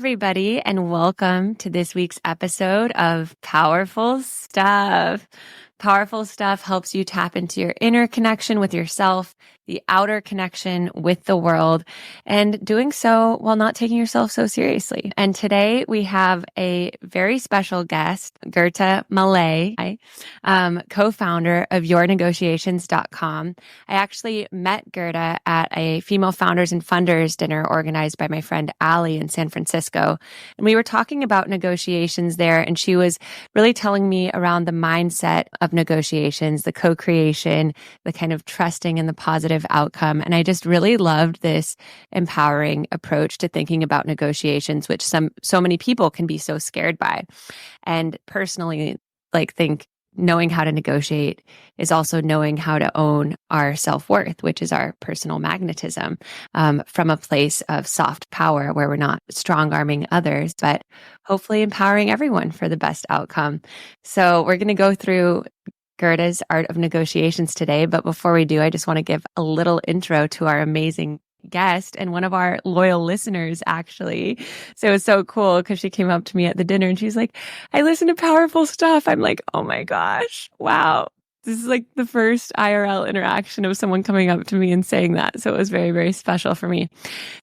everybody, and welcome to this week's episode of Powerful Stuff. Powerful Stuff helps you tap into your inner connection with yourself, the outer connection with the world, and doing so while not taking yourself so seriously. And today we have a very special guest, Gerta Malaj, co-founder of yournegotiations.com. I actually met Gerta at a female founders and funders dinner organized by my friend Allie in San Francisco. And we were talking about negotiations there, and she was really telling me around the mindset of negotiations, the co-creation, the kind of trusting in the positive outcome. And I just really loved this empowering approach to thinking about negotiations, which so many people can be so scared by. And personally, think knowing how to negotiate is also knowing how to own our self-worth, which is our personal magnetism, from a place of soft power where we're not strong-arming others, but hopefully empowering everyone for the best outcome. So we're going to go through Gerta's Art of Negotiations today. But before we do, I just want to give a little intro to our amazing guest and one of our loyal listeners, actually. So it was so cool because she came up to me at the dinner and she's like, I listen to Powerful Stuff. I'm like, oh my gosh, wow. This is like the first IRL interaction of someone coming up to me and saying that. So it was very, very special for me.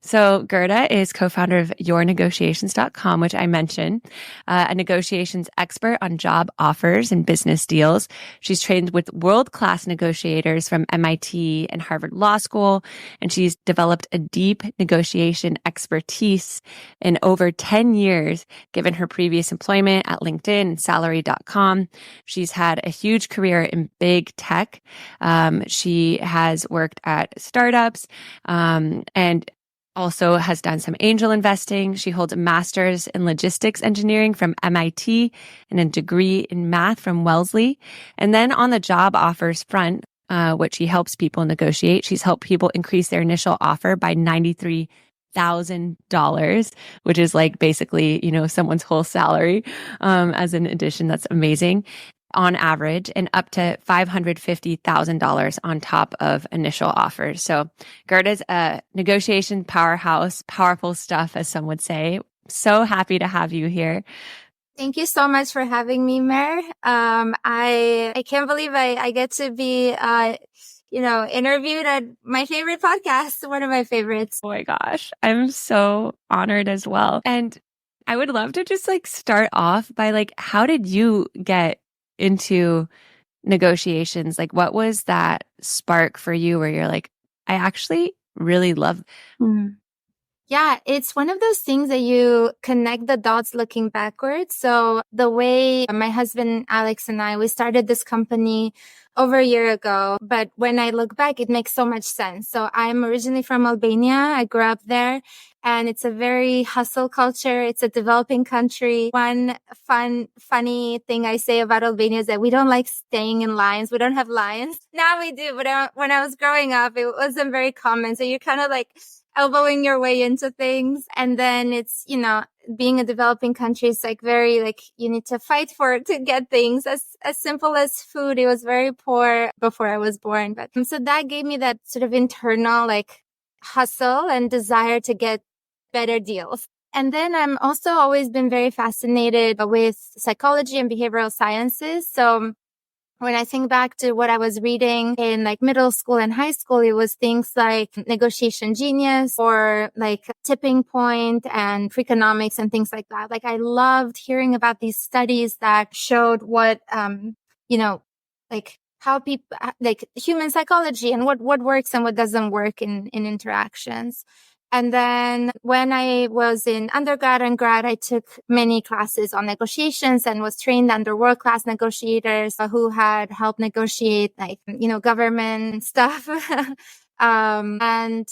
So Gerta is co-founder of yournegotiations.com, which I mentioned, a negotiations expert on job offers and business deals. She's trained with world-class negotiators from MIT and Harvard Law School, and she's developed a deep negotiation expertise in over 10 years, given her previous employment at LinkedIn and salary.com. She's had a huge career in big tech. She has worked at startups and also has done some angel investing. She holds a master's in logistics engineering from MIT and a degree in math from Wellesley. And then on the job offers front, which she helps people negotiate, she's helped people increase their initial offer by $93,000, which is like basically, someone's whole salary as an addition. That's amazing. On average, and up to $550,000 on top of initial offers. So Gerta's a negotiation powerhouse, powerful stuff, as some would say. So happy to have you here. Thank you so much for having me, Mer. I can't believe I get to be interviewed at my favorite podcast, one of my favorites. Oh my gosh, I'm so honored as well. And I would love to just start off by how did you get into negotiations? What was that spark for you where you're like, I actually really love. Yeah, it's one of those things that you connect the dots looking backwards. So the way my husband, Alex, and we started this company over a year ago. But when I look back, it makes so much sense. So I'm originally from Albania. I grew up there. And it's a very hustle culture. It's a developing country. One funny thing I say about Albania is that we don't like staying in lines. We don't have lines. Now we do. But when I was growing up, it wasn't very common. So you're kind of elbowing your way into things. And then it's, being a developing country is very you need to fight for it to get things as simple as food. It was very poor before I was born. But so that gave me that sort of internal hustle and desire to get better deals. And then I'm also always been very fascinated with psychology and behavioral sciences. So when I think back to what I was reading in middle school and high school, it was things like Negotiation Genius or Tipping Point and Freakonomics and things like that. I loved hearing about these studies that showed what, how people, human psychology and what works and what doesn't work in interactions. And then when I was in undergrad and grad, I took many classes on negotiations and was trained under world-class negotiators who had helped negotiate government stuff. And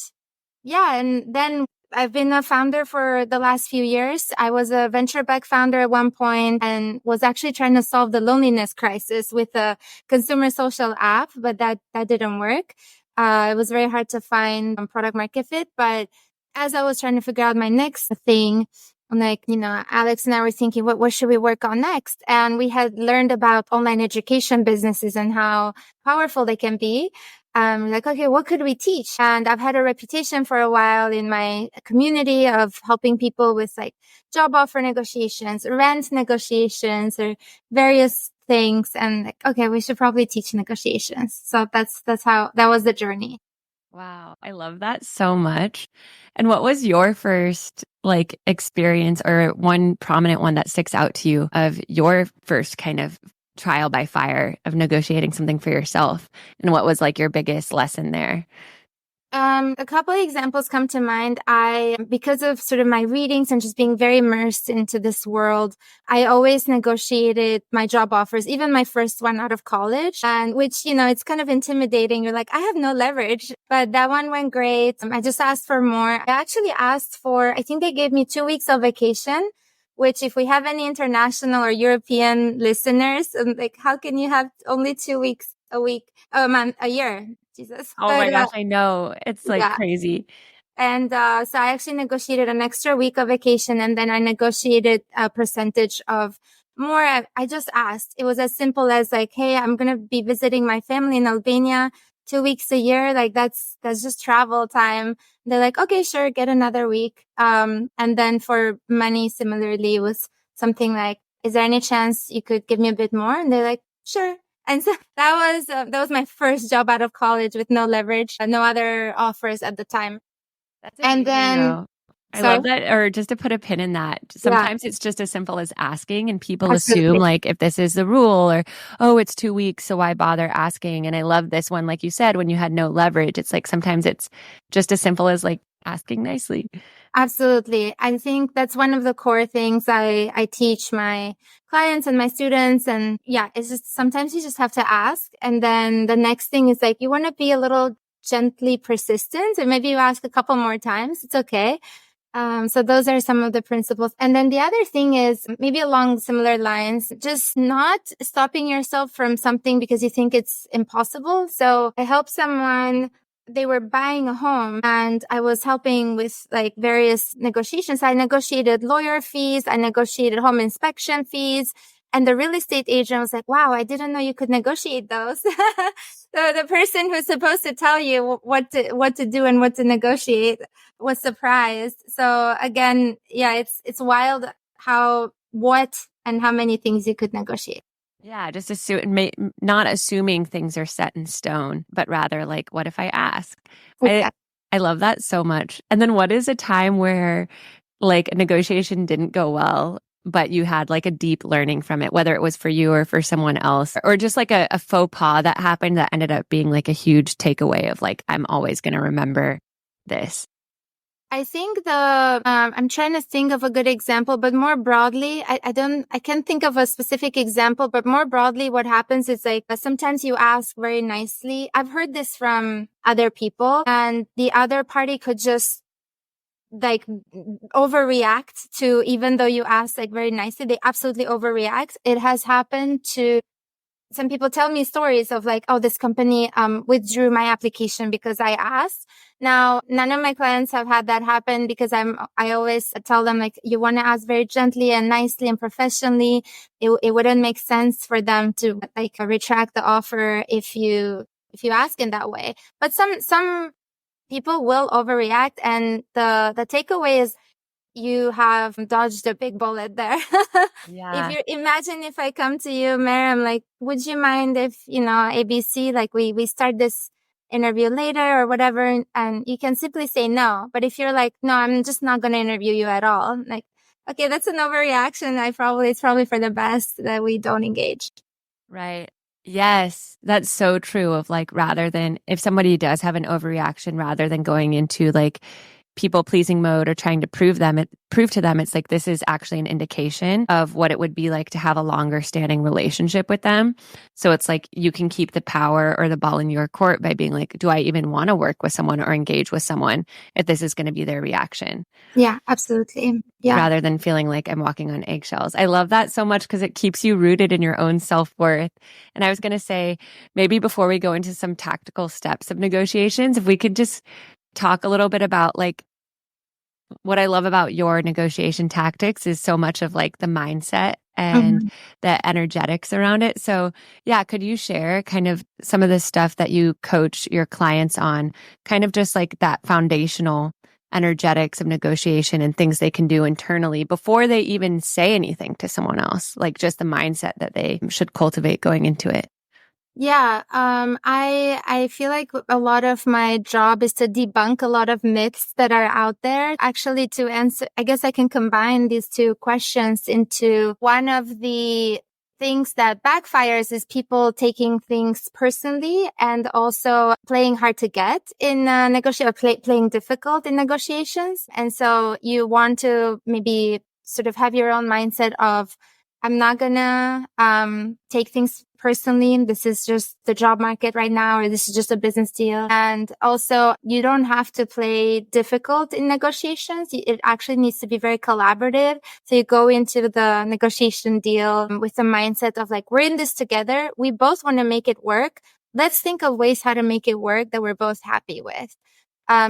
then I've been a founder for the last few years. I was a venture-backed founder at one point and was actually trying to solve the loneliness crisis with a consumer social app, but that didn't work. It was very hard to find product market fit, but as I was trying to figure out my next thing, Alex and I were thinking, what should we work on next? And we had learned about online education businesses and how powerful they can be. like, okay, what could we teach? And I've had a reputation for a while in my community of helping people with like job offer negotiations, rent negotiations, or various things. And like, okay, we should probably teach negotiations. So that's how that was the journey. Wow, I love that so much. And what was your first like experience or one prominent one that sticks out to you of your first kind of trial by fire of negotiating something for yourself? And what was like your biggest lesson there? A couple of examples come to mind. Because of sort of my readings and just being very immersed into this world, I always negotiated my job offers, even my first one out of college, and which, it's kind of intimidating. You're like, I have no leverage, but that one went great. I just asked for more. I actually asked for, I think they gave me 2 weeks of vacation, which if we have any international or European listeners, like, how can you have only 2 weeks a year? Jesus. Oh my gosh, I know. It's like crazy. And so I actually negotiated an extra week of vacation, and then I negotiated a percentage of more. I just asked. It was as simple as like, hey, I'm going to be visiting my family in Albania 2 weeks a year. Like that's just travel time. They're like, okay, sure, get another week. And then for money, similarly, it was something like, is there any chance you could give me a bit more? And they're like, sure. And so that was my first job out of college with no leverage, no other offers at the time. That's amazing, and then, though. I love that. Or just to put a pin in that, sometimes it's just as simple as asking, and people assume like if this is the rule or, oh, it's 2 weeks, so why bother asking? And I love this one, like you said, when you had no leverage, it's like sometimes it's just as simple as like asking nicely. Absolutely. I think that's one of the core things I teach my clients and my students. And yeah, it's just sometimes you just have to ask. And then the next thing is like, you want to be a little gently persistent, and maybe you ask a couple more times. It's okay. So those are some of the principles. And then the other thing is maybe along similar lines, just not stopping yourself from something because you think it's impossible. So I help someone. They were buying a home and I was helping with like various negotiations. I negotiated lawyer fees. I negotiated home inspection fees. And the real estate agent was like, wow, I didn't know you could negotiate those. So the person who's supposed to tell you what to do and what to negotiate was surprised. So again, yeah, it's wild what and how many things you could negotiate. Yeah, just not assuming things are set in stone, but rather like, what if I ask? Exactly. I love that so much. And then what is a time where like a negotiation didn't go well, but you had like a deep learning from it, whether it was for you or for someone else, or just like a faux pas that happened that ended up being like a huge takeaway of like, I'm always going to remember this? I think I'm trying to think of a good example, but more broadly, I can't think of a specific example, but more broadly, what happens is like, sometimes you ask very nicely. I've heard this from other people, and the other party could just like overreact to, even though you ask like very nicely, they absolutely overreact. It has happened to some people. Tell me stories of like, oh, this company withdrew my application because I asked. Now, none of my clients have had that happen because I always tell them like, you want to ask very gently and nicely and professionally. It wouldn't make sense for them to like retract the offer if you ask in that way. But some people will overreact, and the takeaway is you have dodged a big bullet there. Yeah. If you imagine if I come to you, Mary, I'm like, would you mind if, ABC, like we start this interview later or whatever, and you can simply say no. But if you're like, no, I'm just not going to interview you at all. Like, okay, that's an overreaction. It's probably for the best that we don't engage. Right. Yes, that's so true of like, rather than if somebody does have an overreaction, rather than going into like people pleasing mode or trying to prove to them, it's like, this is actually an indication of what it would be like to have a longer standing relationship with them. So it's like, you can keep the power or the ball in your court by being like, do I even want to work with someone or engage with someone if this is going to be their reaction? Yeah, absolutely. Yeah. Rather than feeling like I'm walking on eggshells. I love that so much because it keeps you rooted in your own self-worth. And I was going to say, maybe before we go into some tactical steps of negotiations, if we could just talk a little bit about like what I love about your negotiation tactics is so much of like the mindset and Mhm. the energetics around it. So, yeah, could you share kind of some of the stuff that you coach your clients on, kind of just like that foundational energetics of negotiation and things they can do internally before they even say anything to someone else, like just the mindset that they should cultivate going into it? Yeah, I feel like a lot of my job is to debunk a lot of myths that are out there. Actually, to answer, I guess I can combine these two questions into one of the things that backfires is people taking things personally and also playing hard to get in playing difficult in negotiations. And so you want to maybe sort of have your own mindset of, I'm not gonna take things personally. This is just the job market right now, or this is just a business deal. And also, you don't have to play difficult in negotiations. It actually needs to be very collaborative. So you go into the negotiation deal with the mindset of like, we're in this together. We both want to make it work. Let's think of ways how to make it work that we're both happy with.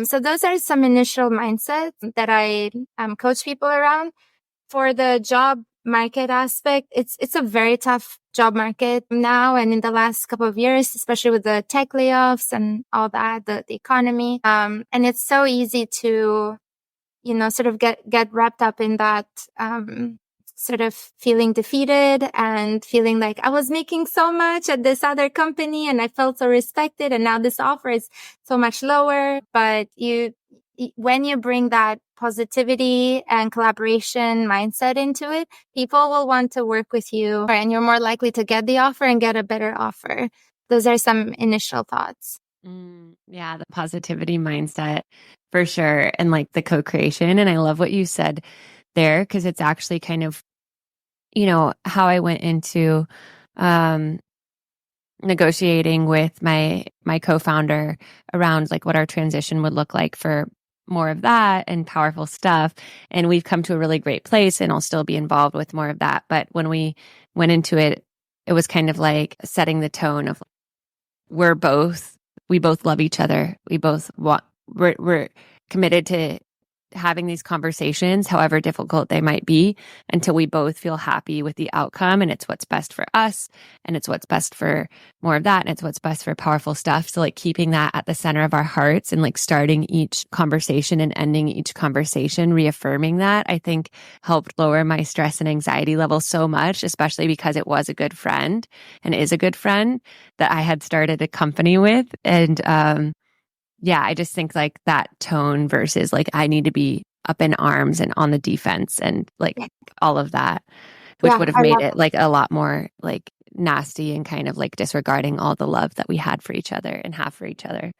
So those are some initial mindsets that I coach people around. For the job market aspect, it's a very tough job market now and in the last couple of years, especially with the tech layoffs and all that, the economy. And it's so easy to, sort of get wrapped up in that, sort of feeling defeated and feeling like I was making so much at this other company and I felt so respected. And now this offer is so much lower. But when you bring that positivity and collaboration mindset into it, people will want to work with you and you're more likely to get the offer and get a better offer. Those are some initial thoughts. Yeah, the positivity mindset for sure. And like the co-creation. And I love what you said there, because it's actually kind of, how I went into negotiating with my co-founder around like what our transition would look like for more of that and powerful stuff. And we've come to a really great place, and I'll still be involved with more of that. But when we went into it, it was kind of like setting the tone of we both love each other. We're committed to having these conversations, however difficult they might be, until we both feel happy with the outcome. And it's what's best for us. And it's what's best for more of that. And it's what's best for powerful stuff. So like keeping that at the center of our hearts and like starting each conversation and ending each conversation, reaffirming that, I think helped lower my stress and anxiety levels so much, especially because it was a good friend and is a good friend that I had started a company with. And, yeah, I just think like that tone versus like I need to be up in arms and on the defense and like Yeah, all of that, which yeah, would have I made love it like a lot more like nasty and kind of like disregarding all the love that we had for each other and have for each other.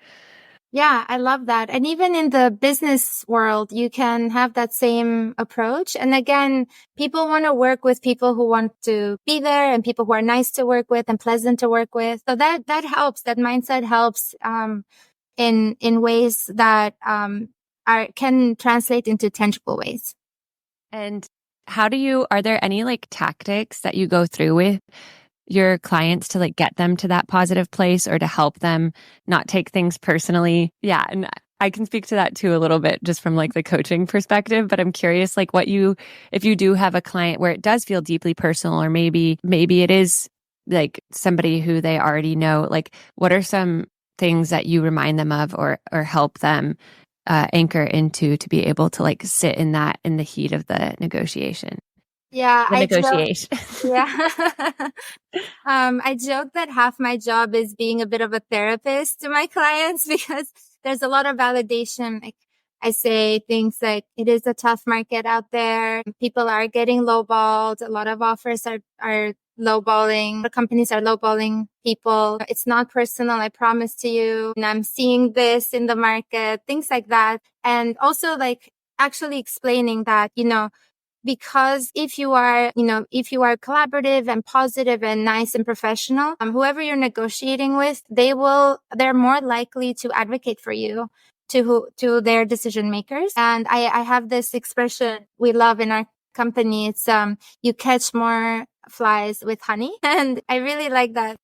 Yeah, I love that. And even in the business world, you can have that same approach. And again, people want to work with people who want to be there and people who are nice to work with and pleasant to work with. So that helps. That mindset helps, in ways that, can translate into tangible ways. And are there any like tactics that you go through with your clients to like get them to that positive place or to help them not take things personally? Yeah. And I can speak to that too a little bit just from like the coaching perspective, but I'm curious like if you do have a client where it does feel deeply personal, or maybe it is like somebody who they already know, like what are some things that you remind them of or help them anchor into to be able to like sit in the heat of the negotiation? Yeah, The negotiation. yeah. I joke that half my job is being a bit of a therapist to my clients because there's a lot of validation. Like I say things like, it is a tough market out there. People are getting lowballed. A lot of offers are lowballing. The companies are lowballing people. It's not personal. I promise to you. And I'm seeing this in the market, things like that. And also like actually explaining that, because if you are collaborative and positive and nice and professional, whoever you're negotiating with, they're more likely to advocate for you to their decision makers. And I have this expression we love in our company. It's, you catch more flies with honey. And I really like that.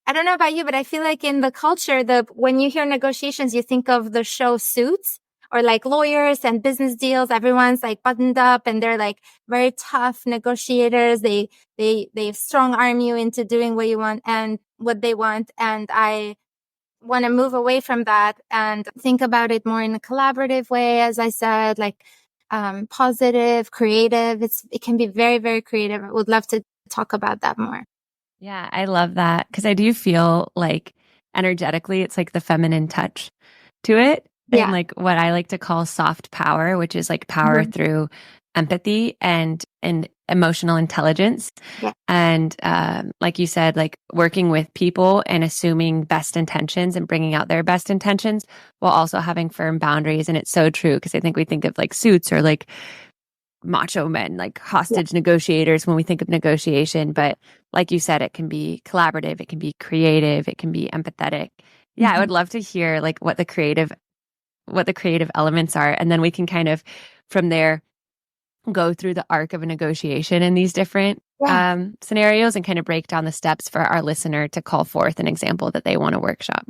I don't know about you, but I feel like in the culture, when you hear negotiations, you think of the show Suits. or like lawyers and business deals. Everyone's like buttoned up and they're like very tough negotiators. They strong arm you into doing what you want and what they want. And I want to move away from that and think about it more in a collaborative way. As I said, like, positive, creative. It can be very, very creative. I would love to talk about that more. Yeah, I love that because I do feel like energetically it's like the feminine touch to it. And Yeah. like what I like to call soft power, which is like power through empathy and emotional intelligence. Yeah. And like you said, like working with people and assuming best intentions and bringing out their best intentions while also having firm boundaries. And it's so true because I think we think of like suits or like macho men, like hostage negotiators when we think of negotiation. But like you said, it can be collaborative, it can be creative, it can be empathetic. Yeah, I would love to hear like what the creative elements are. And then we can kind of from there go through the arc of a negotiation in these different scenarios and kind of break down the steps for our listener to call forth an example that they want to workshop.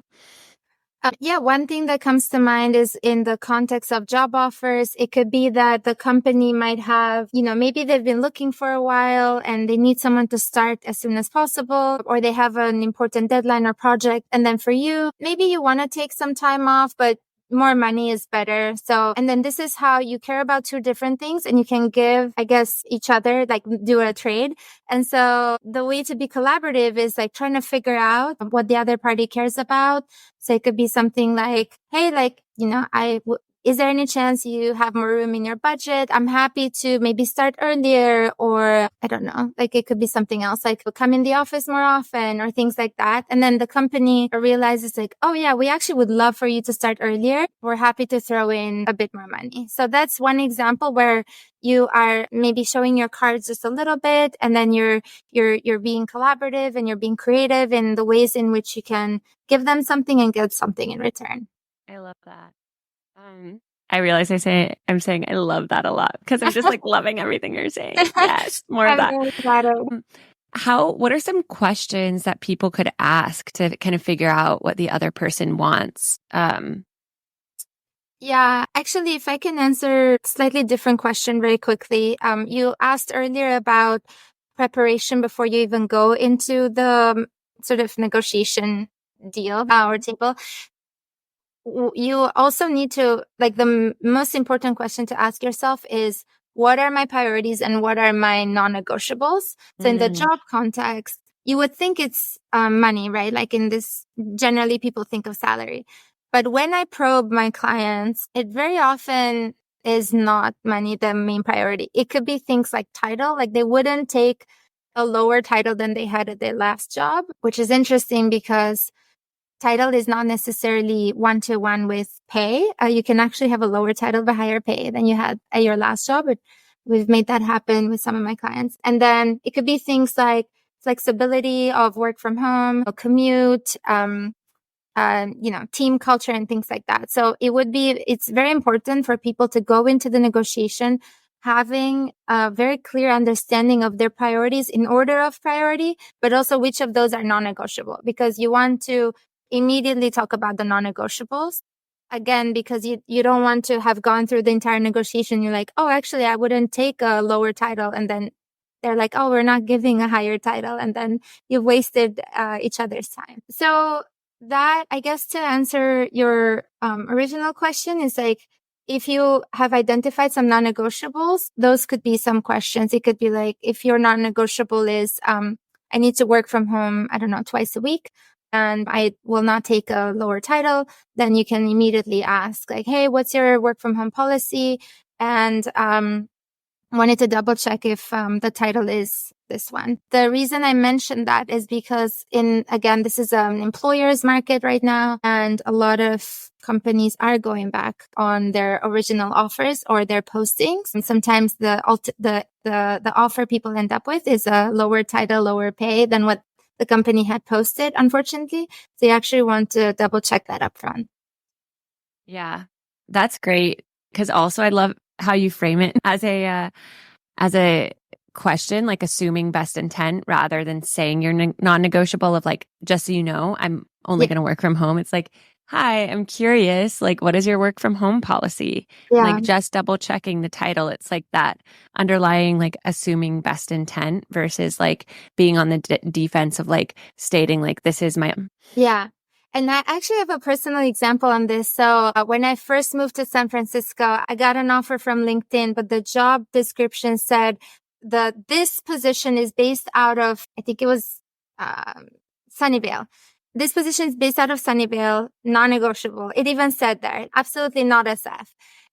One thing that comes to mind is in the context of job offers, it could be that the company might have, maybe they've been looking for a while and they need someone to start as soon as possible, or they have an important deadline or project. And then for you, maybe you want to take some time off, but more money is better. So, and then this is how you care about two different things and you can give, I guess, each other, like do a trade. And so the way to be collaborative is like trying to figure out what the other party cares about. So it could be something like, hey, like, is there any chance you have more room in your budget? I'm happy to maybe start earlier, or I don't know, like it could be something else, like come in the office more often or things like that. And then the company realizes like, oh yeah, we actually would love for you to start earlier. We're happy to throw in a bit more money. So that's one example where you are maybe showing your cards just a little bit, and then you're being collaborative and you're being creative in the ways in which you can give them something and get something in return. I love that. I realize I'm saying I love that a lot because I'm just like loving everything you're saying. Yes, more of that. Really glad What are some questions that people could ask to kind of figure out what the other person wants? Yeah, actually, if I can answer a slightly different question very quickly. You asked earlier about preparation before you even go into the sort of negotiation deal or table. You also need to, like, the most important question to ask yourself is, what are my priorities and what are my non-negotiables? So in the job context, you would think it's money, right? Like in this, generally people think of salary. But when I probe my clients, it very often is not money the main priority. It could be things like title, like they wouldn't take a lower title than they had at their last job, which is interesting because title is not necessarily one-to-one with pay. You can actually have a lower title but higher pay than you had at your last job. But we've made that happen with some of my clients. And then it could be things like flexibility of work from home, a commute, team culture and things like that. So it's very important for people to go into the negotiation having a very clear understanding of their priorities in order of priority, but also which of those are non-negotiable, because you want to immediately talk about the non-negotiables. Again, because you don't want to have gone through the entire negotiation. You're like, oh, actually, I wouldn't take a lower title. And then they're like, oh, we're not giving a higher title. And then you've wasted each other's time. So that, I guess, to answer your original question is like, if you have identified some non-negotiables, those could be some questions. It could be like, if your non-negotiable is, I need to work from home, I don't know, twice a week, and I will not take a lower title, then you can immediately ask like, hey, what's your work from home policy? And wanted to double check if the title is this one. The reason I mentioned that is because this is an employer's market right now, and a lot of companies are going back on their original offers or their postings. And sometimes the offer people end up with is a lower title, lower pay than what the company had posted, unfortunately. So you actually want to double check that up front. Yeah, that's great. Because also I love how you frame it as a question, like assuming best intent rather than saying you're non-negotiable of like, just so you know, I'm only going to work from home. It's like, Hi, I'm curious, like, what is your work from home policy? And Yeah. like, just double checking the title. It's like that underlying, like, assuming best intent versus like being on the defense of like stating, like, this is my. Yeah. And I actually have a personal example on this. So when I first moved to San Francisco, I got an offer from LinkedIn, but the job description said that this position is based out of, I think it was um, Sunnyvale. This position is based out of Sunnyvale, non-negotiable. It even said there, absolutely not SF.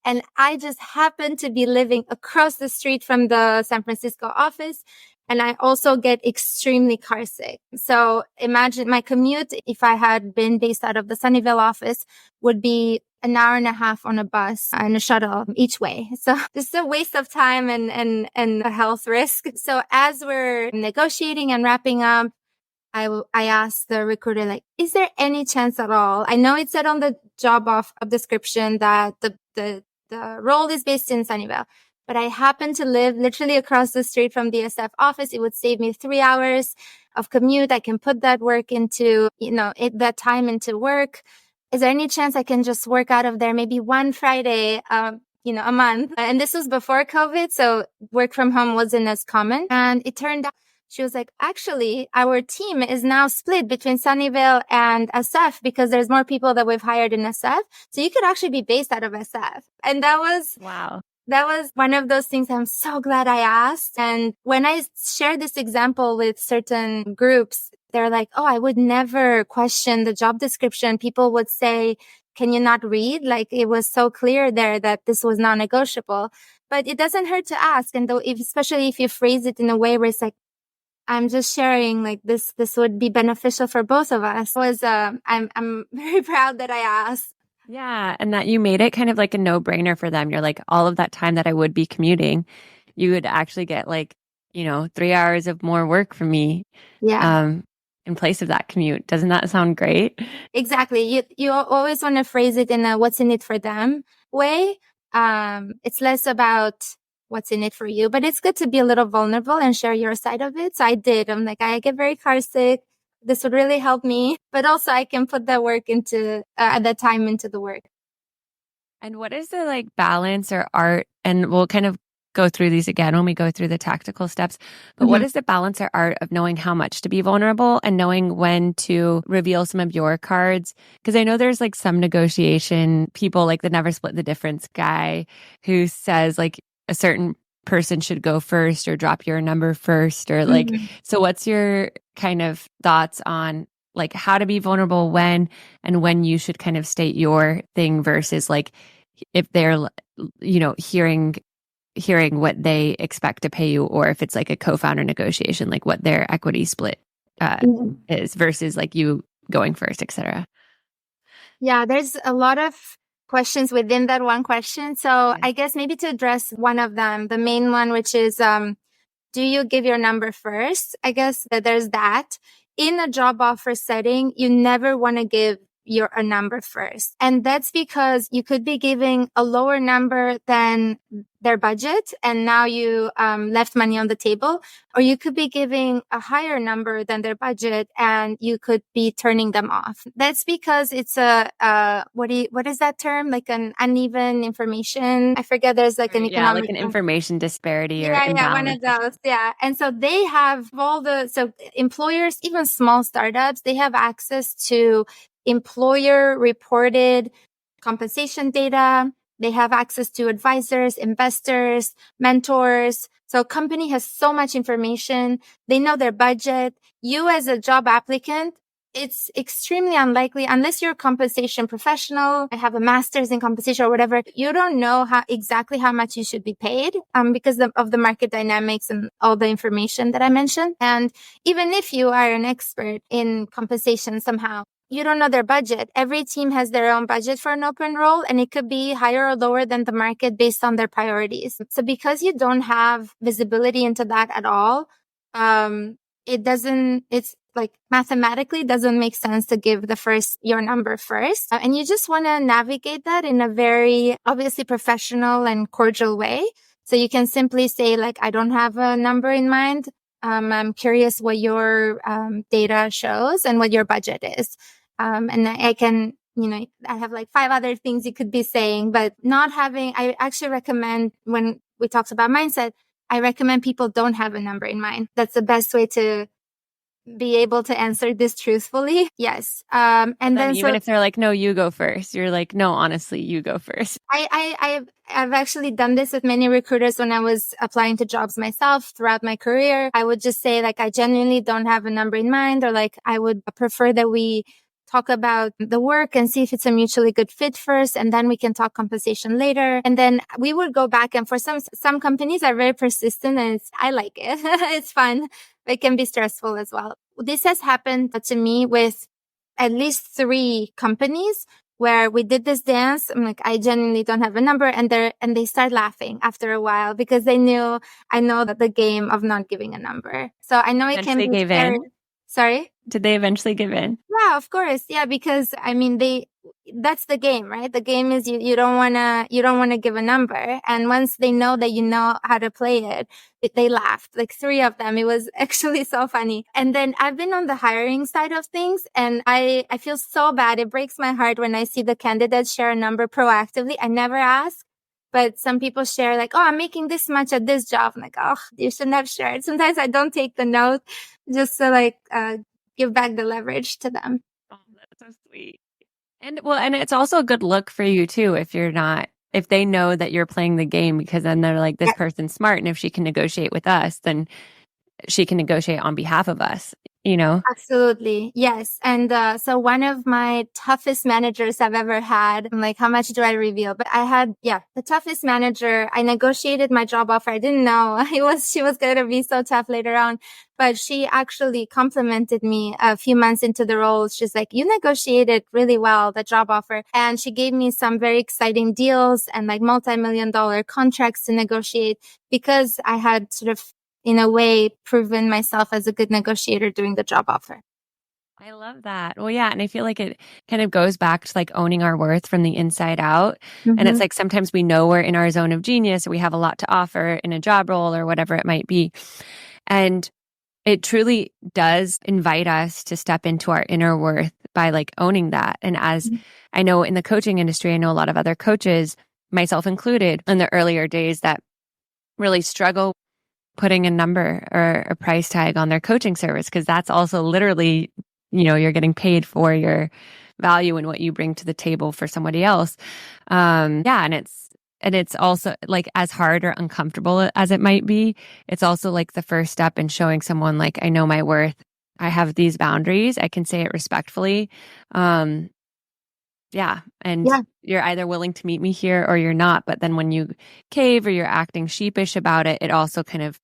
And I just happened to be living across the street from the San Francisco office. And I also get extremely car sick. So imagine my commute, if I had been based out of the Sunnyvale office, would be an hour and a half on a bus and a shuttle each way. So just a waste of time and a health risk. So as we're negotiating and wrapping up, I asked the recruiter, like, is there any chance at all? I know it said on the job of description that the role is based in Sunnyvale, but I happen to live literally across the street from the SF office. It would save me 3 hours of commute. I can put that work into, that time into work. Is there any chance I can just work out of there maybe one Friday, a month? And this was before COVID. So work from home wasn't as common. And it turned out she was like, actually, our team is now split between Sunnyvale and SF because there's more people that we've hired in SF. So you could actually be based out of SF. And Wow. that was one of those things I'm so glad I asked. And when I share this example with certain groups, they're like, oh, I would never question the job description. People would say, can you not read? Like it was so clear there that this was non-negotiable, but it doesn't hurt to ask. And though, especially if you phrase it in a way where it's like, I'm just sharing like this would be beneficial for both of us. I'm very proud that I asked. Yeah. And that you made it kind of like a no-brainer for them. You're like, all of that time that I would be commuting, you would actually get like, 3 hours of more work from me. Yeah. In place of that commute. Doesn't that sound great? Exactly. You always want to phrase it in a what's in it for them way. It's less about what's in it for you, but it's good to be a little vulnerable and share your side of it. So I did. I'm like, I get very car sick. This would really help me, but also I can put that work into the time into the work. And what is the like balance or art? And we'll kind of go through these again when we go through the tactical steps. But what is the balance or art of knowing how much to be vulnerable and knowing when to reveal some of your cards? Because I know there's like some negotiation people, like the never split the difference guy, who says like a certain person should go first or drop your number first or like, so what's your kind of thoughts on like how to be vulnerable when and when you should kind of state your thing versus like if they're, hearing what they expect to pay you, or if it's like a co-founder negotiation, like what their equity split is versus like you going first, etc. Yeah, there's a lot of questions within that one question. So I guess maybe to address one of them, the main one, which is, do you give your number first? I guess that there's that. In a job offer setting, you never want to give a number first. And that's because you could be giving a lower number than their budget and now you left money on the table, or you could be giving a higher number than their budget and you could be turning them off. That's because it's what is that term? Like an uneven information. I forget. There's like an economic like an information disparity or yeah, one imbalance. of those. Yeah. And so they have so employers, even small startups, they have access to employer reported compensation data. They have access to advisors, investors, mentors. So a company has so much information. They know their budget. You as a job applicant, it's extremely unlikely unless you're a compensation professional, I have a master's in compensation or whatever. You don't know exactly how much you should be paid, because of the market dynamics and all the information that I mentioned. And even if you are an expert in compensation somehow, you don't know their budget. Every team has their own budget for an open role, and it could be higher or lower than the market based on their priorities. So because you don't have visibility into that at all, it's like mathematically doesn't make sense to give your number first. And you just want to navigate that in a very obviously professional and cordial way. So you can simply say like, I don't have a number in mind. I'm curious what your data shows and what your budget is. And I can I have like 5 other things you could be saying, but I actually recommend when we talked about mindset, I recommend people don't have a number in mind. That's the best way to be able to answer this truthfully. Yes. And then then even if they're like, no, you go first, you're like, no, honestly, you go first. I've actually done this with many recruiters when I was applying to jobs myself throughout my career. I would just say like, I genuinely don't have a number in mind, or like, I would prefer that we talk about the work and see if it's a mutually good fit first, and then we can talk compensation later. And then we would go back, and for some companies are very persistent, and I like it. It's fun. It can be stressful as well. This has happened to me with at least 3 companies where we did this dance. I'm like, I genuinely don't have a number. And they start laughing after a while because I know the game of not giving a number. So I know it can be gave scary. in. Sorry? Did they eventually give in? Yeah, of course. Yeah, because I mean, that's the game, right? The game is you don't want to give a number. And once they know that you know how to play it, they laughed, like 3 of them. It was actually so funny. And then I've been on the hiring side of things, and I feel so bad. It breaks my heart when I see the candidates share a number proactively. I never ask. But some people share like, oh, I'm making this much at this job. I'm like, oh, you shouldn't have shared. Sometimes I don't take the note just to give back the leverage to them. Oh, that's so sweet. And it's also a good look for you too, if they know that you're playing the game, because then they're like, this person's smart. And if she can negotiate with us, then she can negotiate on behalf of us, Absolutely. Yes. And so one of my toughest managers I've ever had, I'm like, how much do I reveal? But I had, the toughest manager. I negotiated my job offer. I didn't know she was going to be so tough later on, but she actually complimented me a few months into the role. She's like, you negotiated really well, the job offer. And she gave me some very exciting deals and like multi-million-dollar contracts to negotiate because I had sort of, in a way, proven myself as a good negotiator during the job offer. I love that. Well, yeah. And I feel like it kind of goes back to like owning our worth from the inside out. Mm-hmm. And it's like, sometimes we know we're in our zone of genius, or we have a lot to offer in a job role or whatever it might be. And it truly does invite us to step into our inner worth by like owning that. And as I know in the coaching industry, I know a lot of other coaches, myself included, in the earlier days that really struggle putting a number or a price tag on their coaching service, because that's also literally, you're getting paid for your value and what you bring to the table for somebody else. And it's also like, as hard or uncomfortable as it might be, it's also like the first step in showing someone like, I know my worth. I have these boundaries. I can say it respectfully. And you're either willing to meet me here or you're not. But then when you cave or you're acting sheepish about it, it also kind of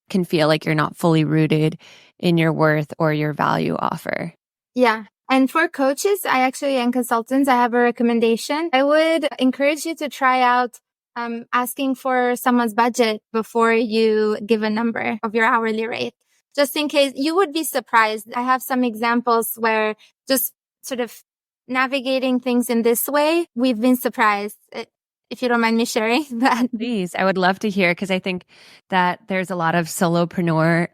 can feel like you're not fully rooted in your worth or your value offer. Yeah. And for coaches, and consultants, I have a recommendation. I would encourage you to try out asking for someone's budget before you give a number of your hourly rate, just in case. You would be surprised. I have some examples where just sort of navigating things in this way, we've been surprised. If you don't mind me sharing that. Please, I would love to hear, because I think that there's a lot of solopreneur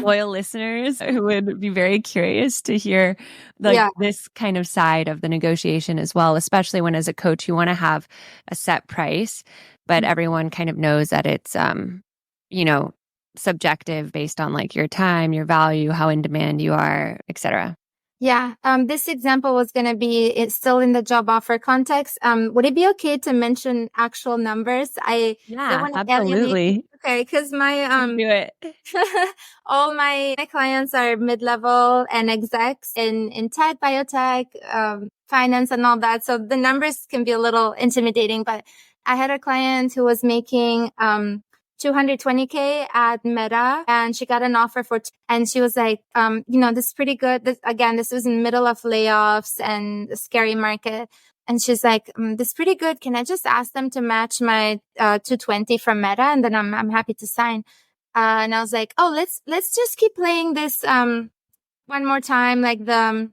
loyal listeners who would be very curious to hear this kind of side of the negotiation as well, especially when as a coach you want to have a set price, but everyone kind of knows that it's subjective based on like your time, your value, how in demand you are, etc. Yeah. This example was going to be, it's still in the job offer context. Would it be okay to mention actual numbers? I don't want to absolutely. Okay. Cause my, do it. all my clients are mid-level and execs in tech, biotech, finance and all that. So the numbers can be a little intimidating, but I had a client who was making, 220K at Meta, and she got an offer and she was like, this is pretty good. This was in the middle of layoffs and a scary market. And she's like, this is pretty good. Can I just ask them to match my 220 from Meta? And then I'm happy to sign. And I was like, oh, let's just keep playing this one more time, like the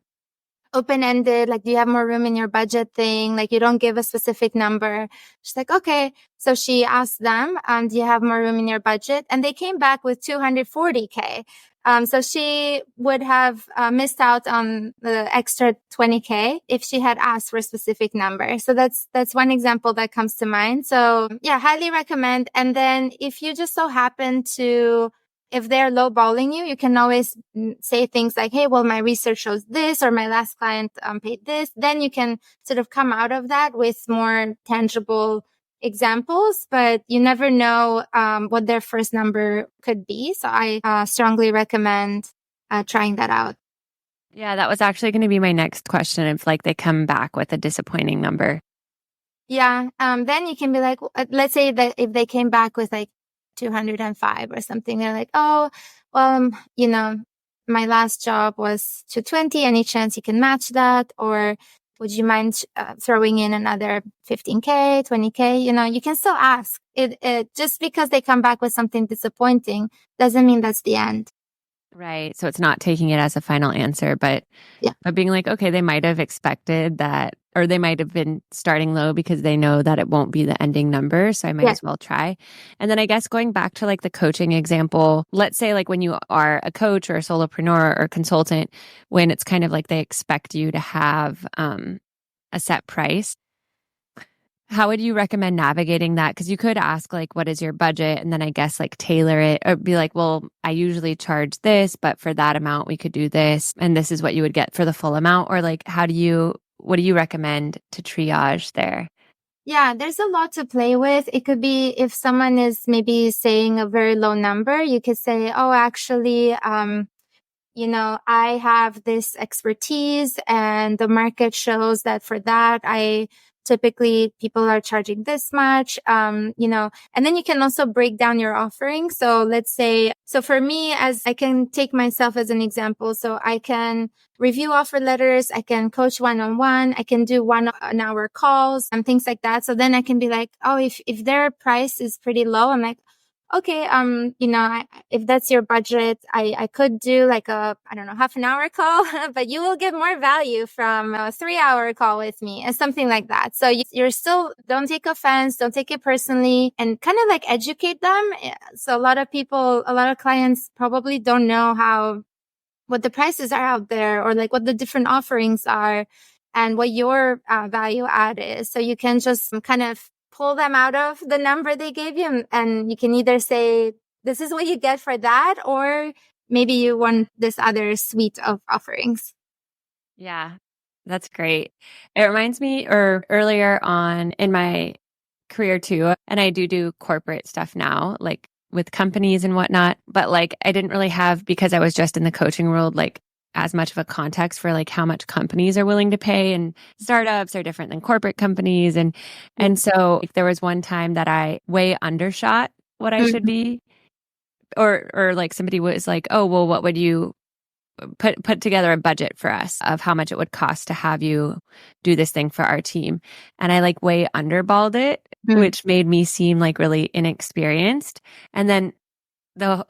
open-ended, like, do you have more room in your budget thing? Like, you don't give a specific number. She's like, okay. So she asked them, do you have more room in your budget? And they came back with 240K. So she would have missed out on the extra 20K if she had asked for a specific number. So that's one example that comes to mind. So yeah, highly recommend. And then if you just so happen to, if they're lowballing you, you can always say things like, hey, well, my research shows this, or my last client paid this. Then you can sort of come out of that with more tangible examples, but you never know what their first number could be. So I strongly recommend trying that out. Yeah, that was actually going to be my next question. If like they come back with a disappointing number. Yeah. Then you can be like, let's say that if they came back with like 205 or something, they're like, oh, well, my last job was 220. Any chance you can match that? Or would you mind throwing in another 15K, 20K? You can still ask. It just because they come back with something disappointing doesn't mean that's the end. Right. So it's not taking it as a final answer, but being like, okay, they might have expected that, or they might have been starting low because they know that it won't be the ending number. So I might as well try. And then I guess going back to like the coaching example, let's say like when you are a coach or a solopreneur or consultant, when it's kind of like they expect you to have a set price. How would you recommend navigating that? Because you could ask like, what is your budget? And then I guess like tailor it or be like, well, I usually charge this, but for that amount, we could do this. And this is what you would get for the full amount. Or like, what do you recommend to triage there? Yeah, there's a lot to play with. It could be if someone is maybe saying a very low number, you could say, oh, actually, I have this expertise and the market shows that for that, typically people are charging this much, and then you can also break down your offering. So let's say, so for me, as I can take myself as an example, so I can review offer letters, I can coach one-on-one, I can do 1 hour calls and things like that. So then I can be like, oh, if their price is pretty low, I'm like, okay, if that's your budget, I could do like half an hour call, but you will get more value from a 3-hour call with me and something like that. So you're still, don't take offense, don't take it personally, and kind of like educate them. So a lot of clients probably don't know what the prices are out there, or like what the different offerings are and what your value add is. So you can just kind of pull them out of the number they gave you, and you can either say, this is what you get for that, or maybe you want this other suite of offerings. Yeah, that's great. It reminds me, or earlier on in my career too, and I do corporate stuff now, like with companies and whatnot, but like I didn't really have, because I was just in the coaching world, like as much of a context for like how much companies are willing to pay, and startups are different than corporate companies. And so if there was one time that I way undershot what I should be, or like somebody was like, oh, well, what would you put together a budget for us of how much it would cost to have you do this thing for our team. And I like way underballed it, which made me seem like really inexperienced. And then the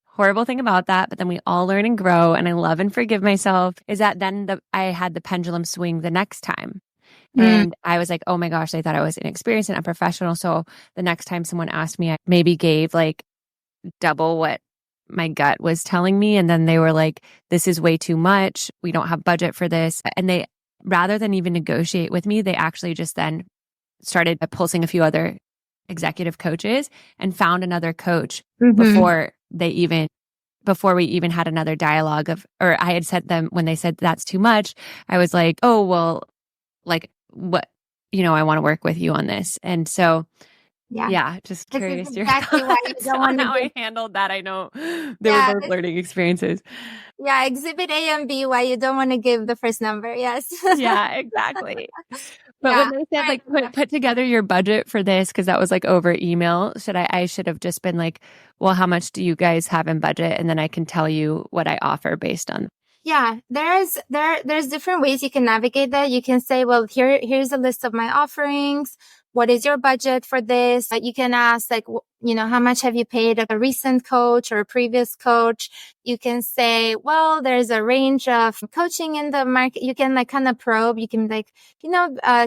horrible thing about that, but then we all learn and grow, and I love and forgive myself, is that then I had the pendulum swing the next time. And I was like, oh my gosh, I thought I was inexperienced and unprofessional. So the next time someone asked me, I maybe gave like double what my gut was telling me. And then they were like, this is way too much. We don't have budget for this. And they, rather than even negotiate with me, they actually just then started pulsing a few other executive coaches and found another coach before we even had another dialogue or I had said them, when they said that's too much, I was like, oh, well, like what, I want to work with you on this. And so, yeah, just curious exactly your why you thoughts don't on want how I handled that. I know they were both learning experiences. Yeah, exhibit A and B, why you don't want to give the first number. Yes. Yeah, exactly. But when they said like put together your budget for this, because that was like over email, I should have just been like, well, how much do you guys have in budget? And then I can tell you what I offer based on. Yeah, there's different ways you can navigate that. You can say, well, here's a list of my offerings. What is your budget for this? You can ask like, how much have you paid a recent coach or a previous coach? You can say, well, there's a range of coaching in the market. You can like kind of probe. You can like,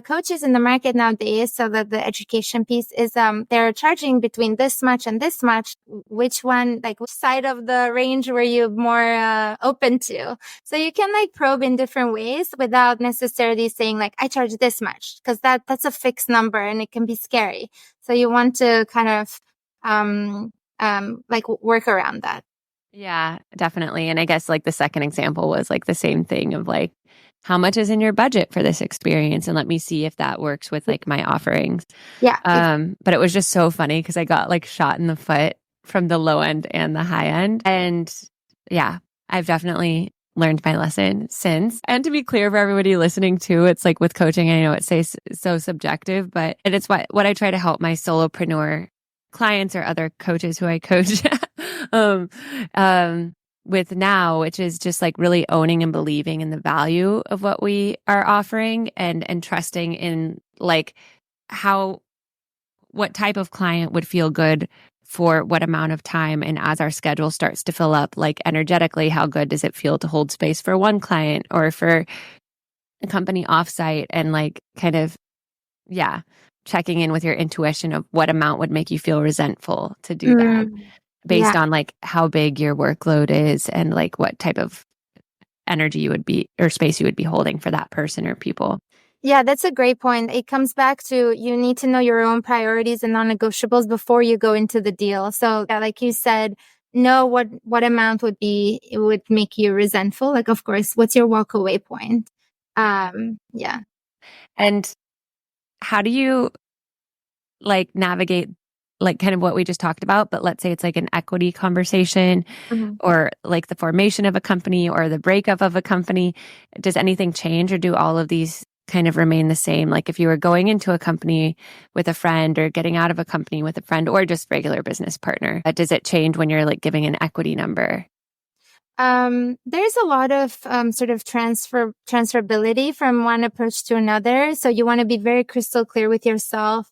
coaches in the market nowadays. So that the education piece is, they're charging between this much and this much. Which one, like which side of the range were you more open to? So you can like probe in different ways without necessarily saying like, I charge this much, because that's a fixed number and it can be scary. So you want to kind of, like work around that. Yeah, definitely. And I guess like the second example was like the same thing of like, how much is in your budget for this experience? And let me see if that works with like my offerings. Yeah. But it was just so funny because I got like shot in the foot from the low end and the high end. And yeah, I've definitely learned my lesson since. And to be clear for everybody listening too, it's like with coaching, I know it's so subjective, but it's what I try to help my solopreneur clients or other coaches who I coach with now, which is just like really owning and believing in the value of what we are offering and trusting in like what type of client would feel good for what amount of time. And as our schedule starts to fill up, like energetically, how good does it feel to hold space for one client or for a company offsite, and like kind of, yeah, checking in with your intuition of what amount would make you feel resentful to do that based on like how big your workload is and like what type of energy you would be or space you would be holding for that person or people. Yeah, that's a great point. It comes back to you need to know your own priorities and non-negotiables before you go into the deal. So like you said, know what amount would make you resentful. Like, of course, what's your walk away point? Yeah. And how do you like navigate like kind of what we just talked about, but let's say it's like an equity conversation or like the formation of a company or the breakup of a company. Does anything change or do all of these kind of remain the same? Like if you were going into a company with a friend or getting out of a company with a friend or just regular business partner, does it change when you're like giving an equity number? There's a lot of sort of transferability from one approach to another. So you want to be very crystal clear with yourself.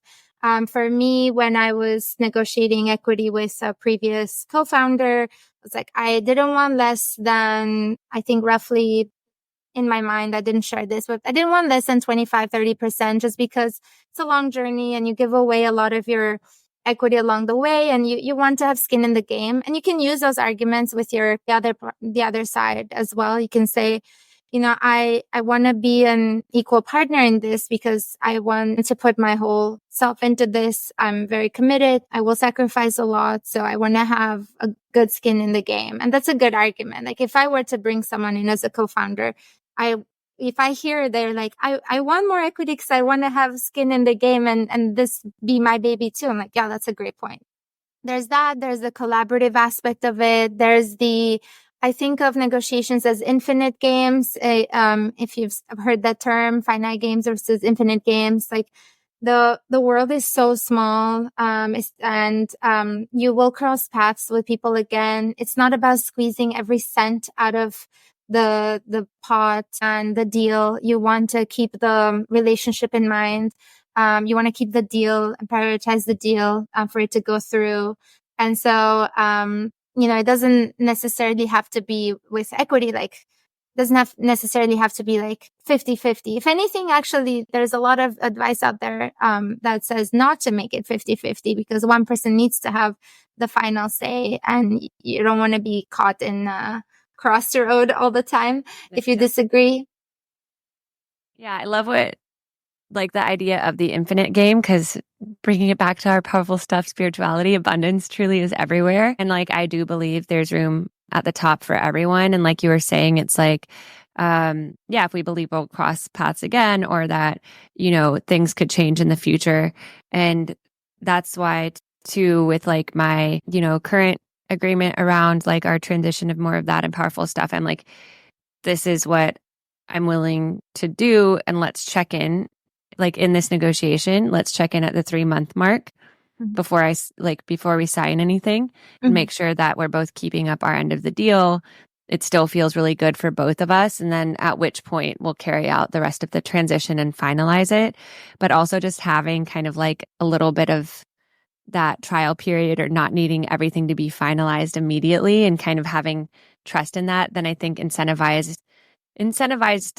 For me, when I was negotiating equity with a previous co-founder, I was like, I didn't want less than, I think roughly in my mind, I didn't share this, but I didn't want less than 25-30% just because it's a long journey and you give away a lot of your equity along the way, and you want to have skin in the game. And you can use those arguments with the other side as well. You can say, I want to be an equal partner in this because I want to put my whole self into this. I'm very committed. I will sacrifice a lot. So I want to have a good skin in the game. And that's a good argument. Like if I were to bring someone in as a co-founder, if I hear they're like, I want more equity because I want to have skin in the game and this be my baby too. I'm like, yeah, that's a great point. There's that. There's the collaborative aspect of it. I think of negotiations as infinite games. If you've heard that term, finite games versus infinite games, like the world is so small. And you will cross paths with people again. It's not about squeezing every cent out of the pot and the deal. You want to keep the relationship in mind. You want to keep the deal and prioritize the deal for it to go through. And so, it doesn't necessarily have to be with equity, necessarily have to be like 50-50. If anything, actually, there's a lot of advice out there that says not to make it 50-50 because one person needs to have the final say and you don't want to be caught in crossroad all the time if you disagree. Yeah, I love like the idea of the infinite game, because bringing it back to our powerful stuff, spirituality, abundance truly is everywhere. And like, I do believe there's room at the top for everyone. And like you were saying, it's like, if we believe we'll cross paths again or that, things could change in the future. And that's why too, with like my, current agreement around like our transition of more of that and powerful stuff, I'm like, this is what I'm willing to do. And let's check in. Like in this negotiation, let's check in at the 3-month mark before we sign anything and make sure that we're both keeping up our end of the deal. It still feels really good for both of us. And then at which point we'll carry out the rest of the transition and finalize it. But also just having kind of like a little bit of that trial period or not needing everything to be finalized immediately and kind of having trust in that, then I think incentivized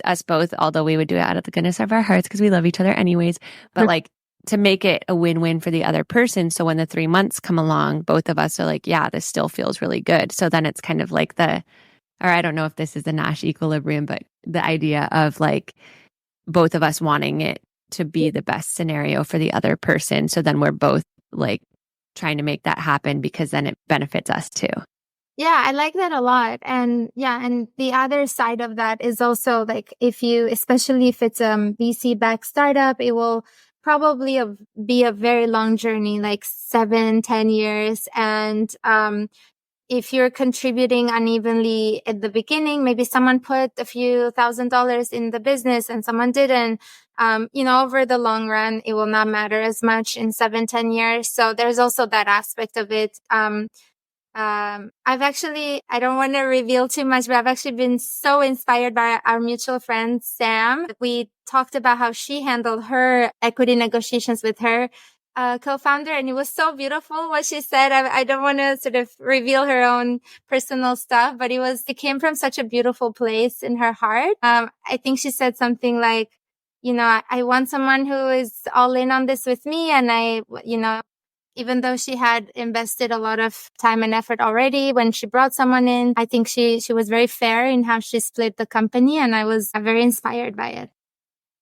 us both, although we would do it out of the goodness of our hearts because we love each other anyways, but like to make it a win-win for the other person. So when the 3 months come along, both of us are like, yeah, this still feels really good. So then it's kind of like or I don't know if this is the Nash equilibrium, but the idea of like both of us wanting it to be the best scenario for the other person. So then we're both like trying to make that happen because then it benefits us too. Yeah, I like that a lot. And yeah, and the other side of that is also like especially if it's a VC-backed startup, it will probably be a very long journey, like 7-10 years. And if you're contributing unevenly at the beginning, maybe someone put a few $1,000s in the business and someone didn't, over the long run, it will not matter as much in 7-10 years. So there's also that aspect of it. I don't want to reveal too much, but I've actually been so inspired by our mutual friend, Sam. We talked about how she handled her equity negotiations with her co-founder, and it was so beautiful what she said. I don't want to sort of reveal her own personal stuff, but it came from such a beautiful place in her heart. I think she said something like, I want someone who is all in on this with me. And even though she had invested a lot of time and effort already when she brought someone in, I think she was very fair in how she split the company. And I was very inspired by it.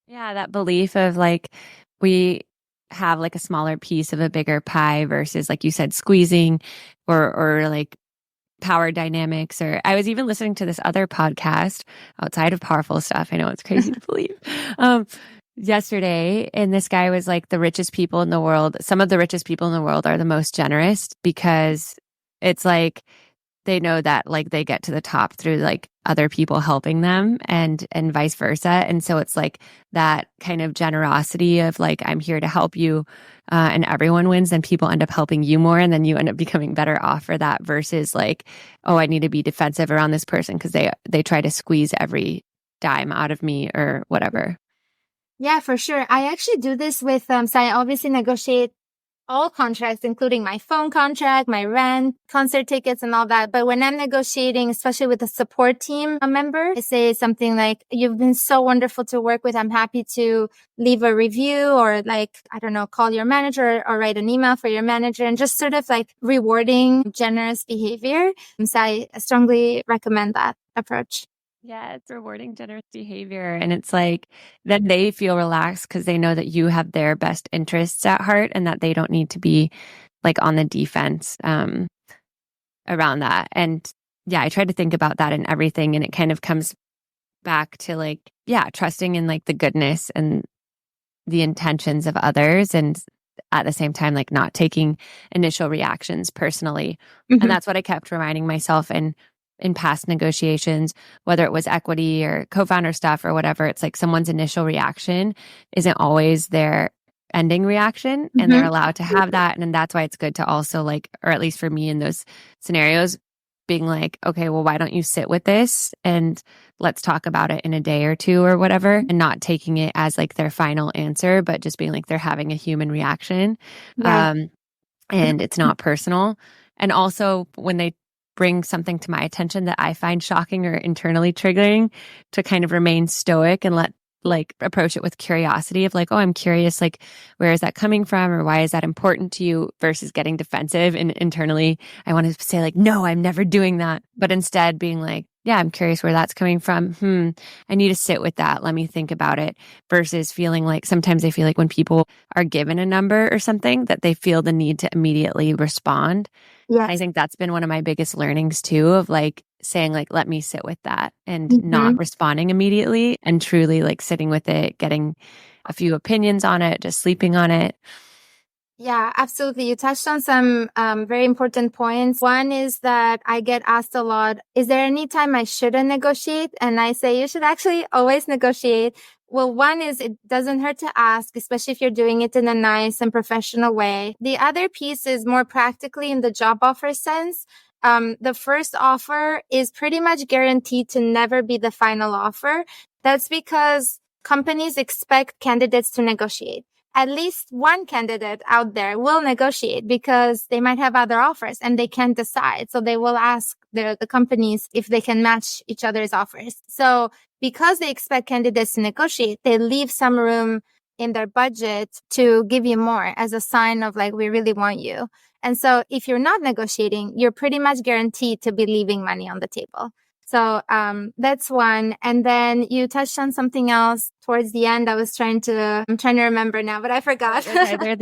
Yeah, that belief of like, we have like a smaller piece of a bigger pie versus, like you said, squeezing or like power dynamics. Or I was even listening to this other podcast outside of Powerful Stuff. I know it's crazy to believe. Yesterday, and this guy was like, the richest people in the world, some of the richest people in the world are the most generous because it's like they know that like they get to the top through like other people helping them and vice versa. And so it's like that kind of generosity of like, I'm here to help you, and everyone wins, and people end up helping you more, and then you end up becoming better off for that versus like, oh, I need to be defensive around this person because they try to squeeze every dime out of me or whatever. Yeah, for sure. I actually do this with, so I obviously negotiate all contracts, including my phone contract, my rent, concert tickets, and all that. But when I'm negotiating, especially with a support team member, I say something like, you've been so wonderful to work with. I'm happy to leave a review or like, I don't know, call your manager or write an email for your manager, and just sort of like rewarding generous behavior. So I strongly recommend that approach. Yeah, it's rewarding generous behavior. And it's like, then they feel relaxed because they know that you have their best interests at heart and that they don't need to be like on the defense around that. And yeah, I try to think about that in everything. And it kind of comes back to like, yeah, trusting in like the goodness and the intentions of others. And at the same time, like not taking initial reactions personally. Mm-hmm. And that's what I kept reminding myself in past negotiations, whether it was equity or co-founder stuff or whatever. It's like someone's initial reaction isn't always their ending reaction, and they're allowed to have that. And that's why it's good to also like, or at least for me in those scenarios, being like, okay, well, why don't you sit with this and let's talk about it in a day or two or whatever, and not taking it as like their final answer, but just being like, they're having a human reaction. Right. And it's not personal. And also when they bring something to my attention that I find shocking or internally triggering, to kind of remain stoic and approach it with curiosity of like, oh, I'm curious, like, where is that coming from? Or why is that important to you? Versus getting defensive. And internally, I want to say like, no, I'm never doing that. But instead being like, yeah, I'm curious where that's coming from. I need to sit with that. Let me think about it. Versus feeling like, sometimes I feel like when people are given a number or something, that they feel the need to immediately respond. Yes. I think that's been one of my biggest learnings too, of like saying like, let me sit with that and not responding immediately, and truly like sitting with it, getting a few opinions on it, just sleeping on it. Yeah, absolutely. You touched on some very important points. One is that I get asked a lot, is there any time I shouldn't negotiate? And I say, you should actually always negotiate. Well, one is it doesn't hurt to ask, especially if you're doing it in a nice and professional way. The other piece is more practically in the job offer sense. The first offer is pretty much guaranteed to never be the final offer. That's because companies expect candidates to negotiate. at least one candidate out there will negotiate because they might have other offers and they can't decide. So they will ask the companies if they can match each other's offers. So because they expect candidates to negotiate, they leave some room in their budget to give you more as a sign of like, we really want you. And so if you're not negotiating, you're pretty much guaranteed to be leaving money on the table. So that's one. And then you touched on something else towards the end. I'm trying to remember now, but I forgot. Either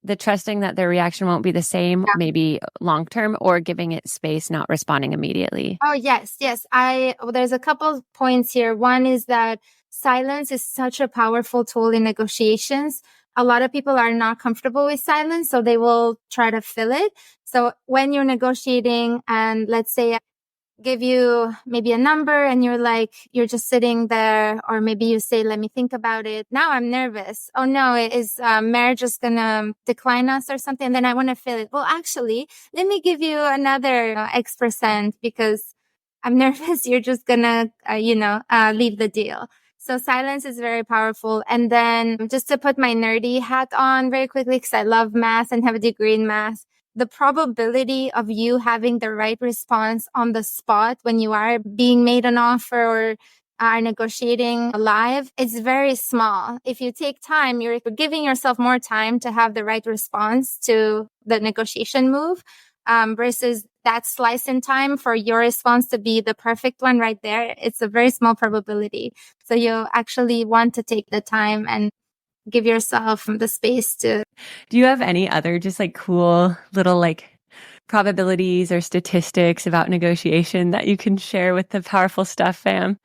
the trusting that their reaction won't be the same, maybe long term, or giving it space, not responding immediately. Oh, yes. There's a couple points here. One is that silence is such a powerful tool in negotiations. A lot of people are not comfortable with silence, so they will try to fill it. So when you're negotiating and let's say give you maybe a number and you're just sitting there, or maybe you say, let me think about it. Now I'm nervous. Oh no, is Mary just gonna decline us or something? And then I want to fill it. Well, actually, let me give you another X percent because I'm nervous. You're just gonna, leave the deal. So silence is very powerful. And then just to put my nerdy hat on very quickly, because I love math and have a degree in math, the probability of you having the right response on the spot when you are being made an offer or are negotiating live is very small. If you take time, you're giving yourself more time to have the right response to the negotiation move, versus that slice in time for your response to be the perfect one right there. It's a very small probability. So you actually want to take the time and give yourself the space to. Do you have any other just like cool little like probabilities or statistics about negotiation that you can share with the Powerful Stuff fam?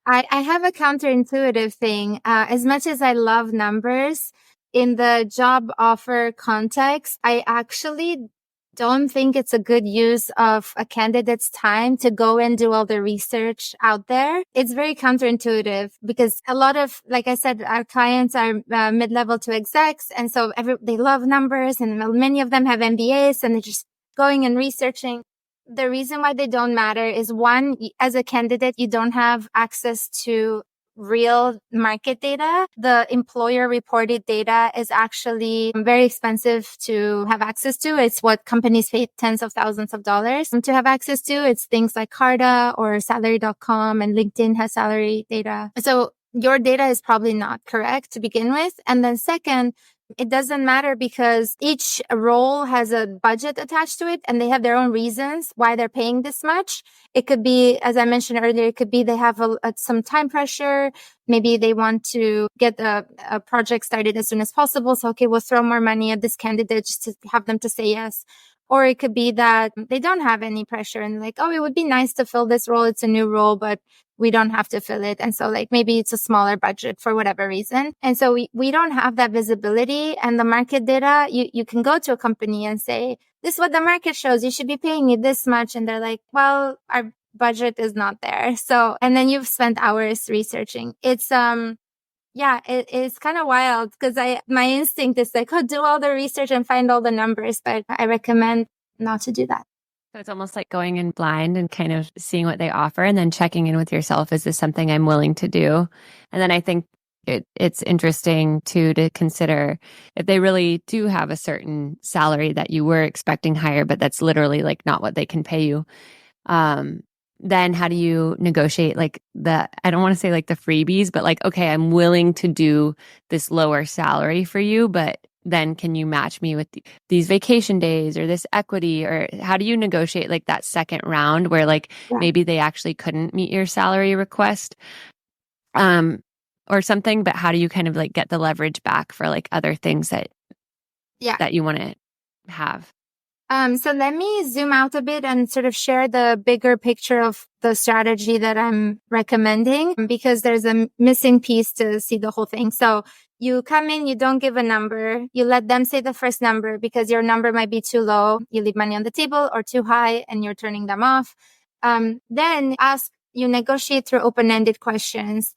I have a counterintuitive thing. As much as I love numbers, in the job offer context, I actually don't think it's a good use of a candidate's time to go and do all the research out there. It's very counterintuitive because a lot of, like I said, our clients are mid-level to execs. And so they love numbers and many of them have MBAs and they're just going and researching. The reason why they don't matter is one, as a candidate, you don't have access to real market data. The employer reported data is actually very expensive to have access to. It's what companies pay tens of thousands of dollars to have access to. It's things like Carta or salary.com, and LinkedIn has salary data. So your data is probably not correct to begin with. And then second, it doesn't matter because each role has a budget attached to it and they have their own reasons why they're paying this much. It could be, as I mentioned earlier, it could be they have some time pressure. Maybe they want to get a project started as soon as possible. So, okay, we'll throw more money at this candidate just to have them to say yes. Or it could be that they don't have any pressure and like, oh, it would be nice to fill this role. It's a new role, but we don't have to fill it. And so like maybe it's a smaller budget for whatever reason. And so we don't have that visibility and the market data. You can go to a company and say, this is what the market shows. You should be paying me this much. And they're like, well, our budget is not there. So, and then you've spent hours researching. It's, it's kind of wild because my instinct is like, oh, do all the research and find all the numbers. But I recommend not to do that. So it's almost like going in blind and kind of seeing what they offer and then checking in with yourself. Is this something I'm willing to do? And then I think it's interesting too to consider if they really do have a certain salary that you were expecting higher, but that's literally like not what they can pay you. Then how do you negotiate like I don't want to say like the freebies, but like, okay, I'm willing to do this lower salary for you, but then can you match me with these vacation days or this equity? Or how do you negotiate like that second round where like maybe they actually couldn't meet your salary request or something, but how do you kind of like get the leverage back for like other things that you want to have? So let me zoom out a bit and sort of share the bigger picture of the strategy that I'm recommending because there's a missing piece to see the whole thing. So you come in, you don't give a number. You let them say the first number because your number might be too low. You leave money on the table or too high and you're turning them off. Then you negotiate through open-ended questions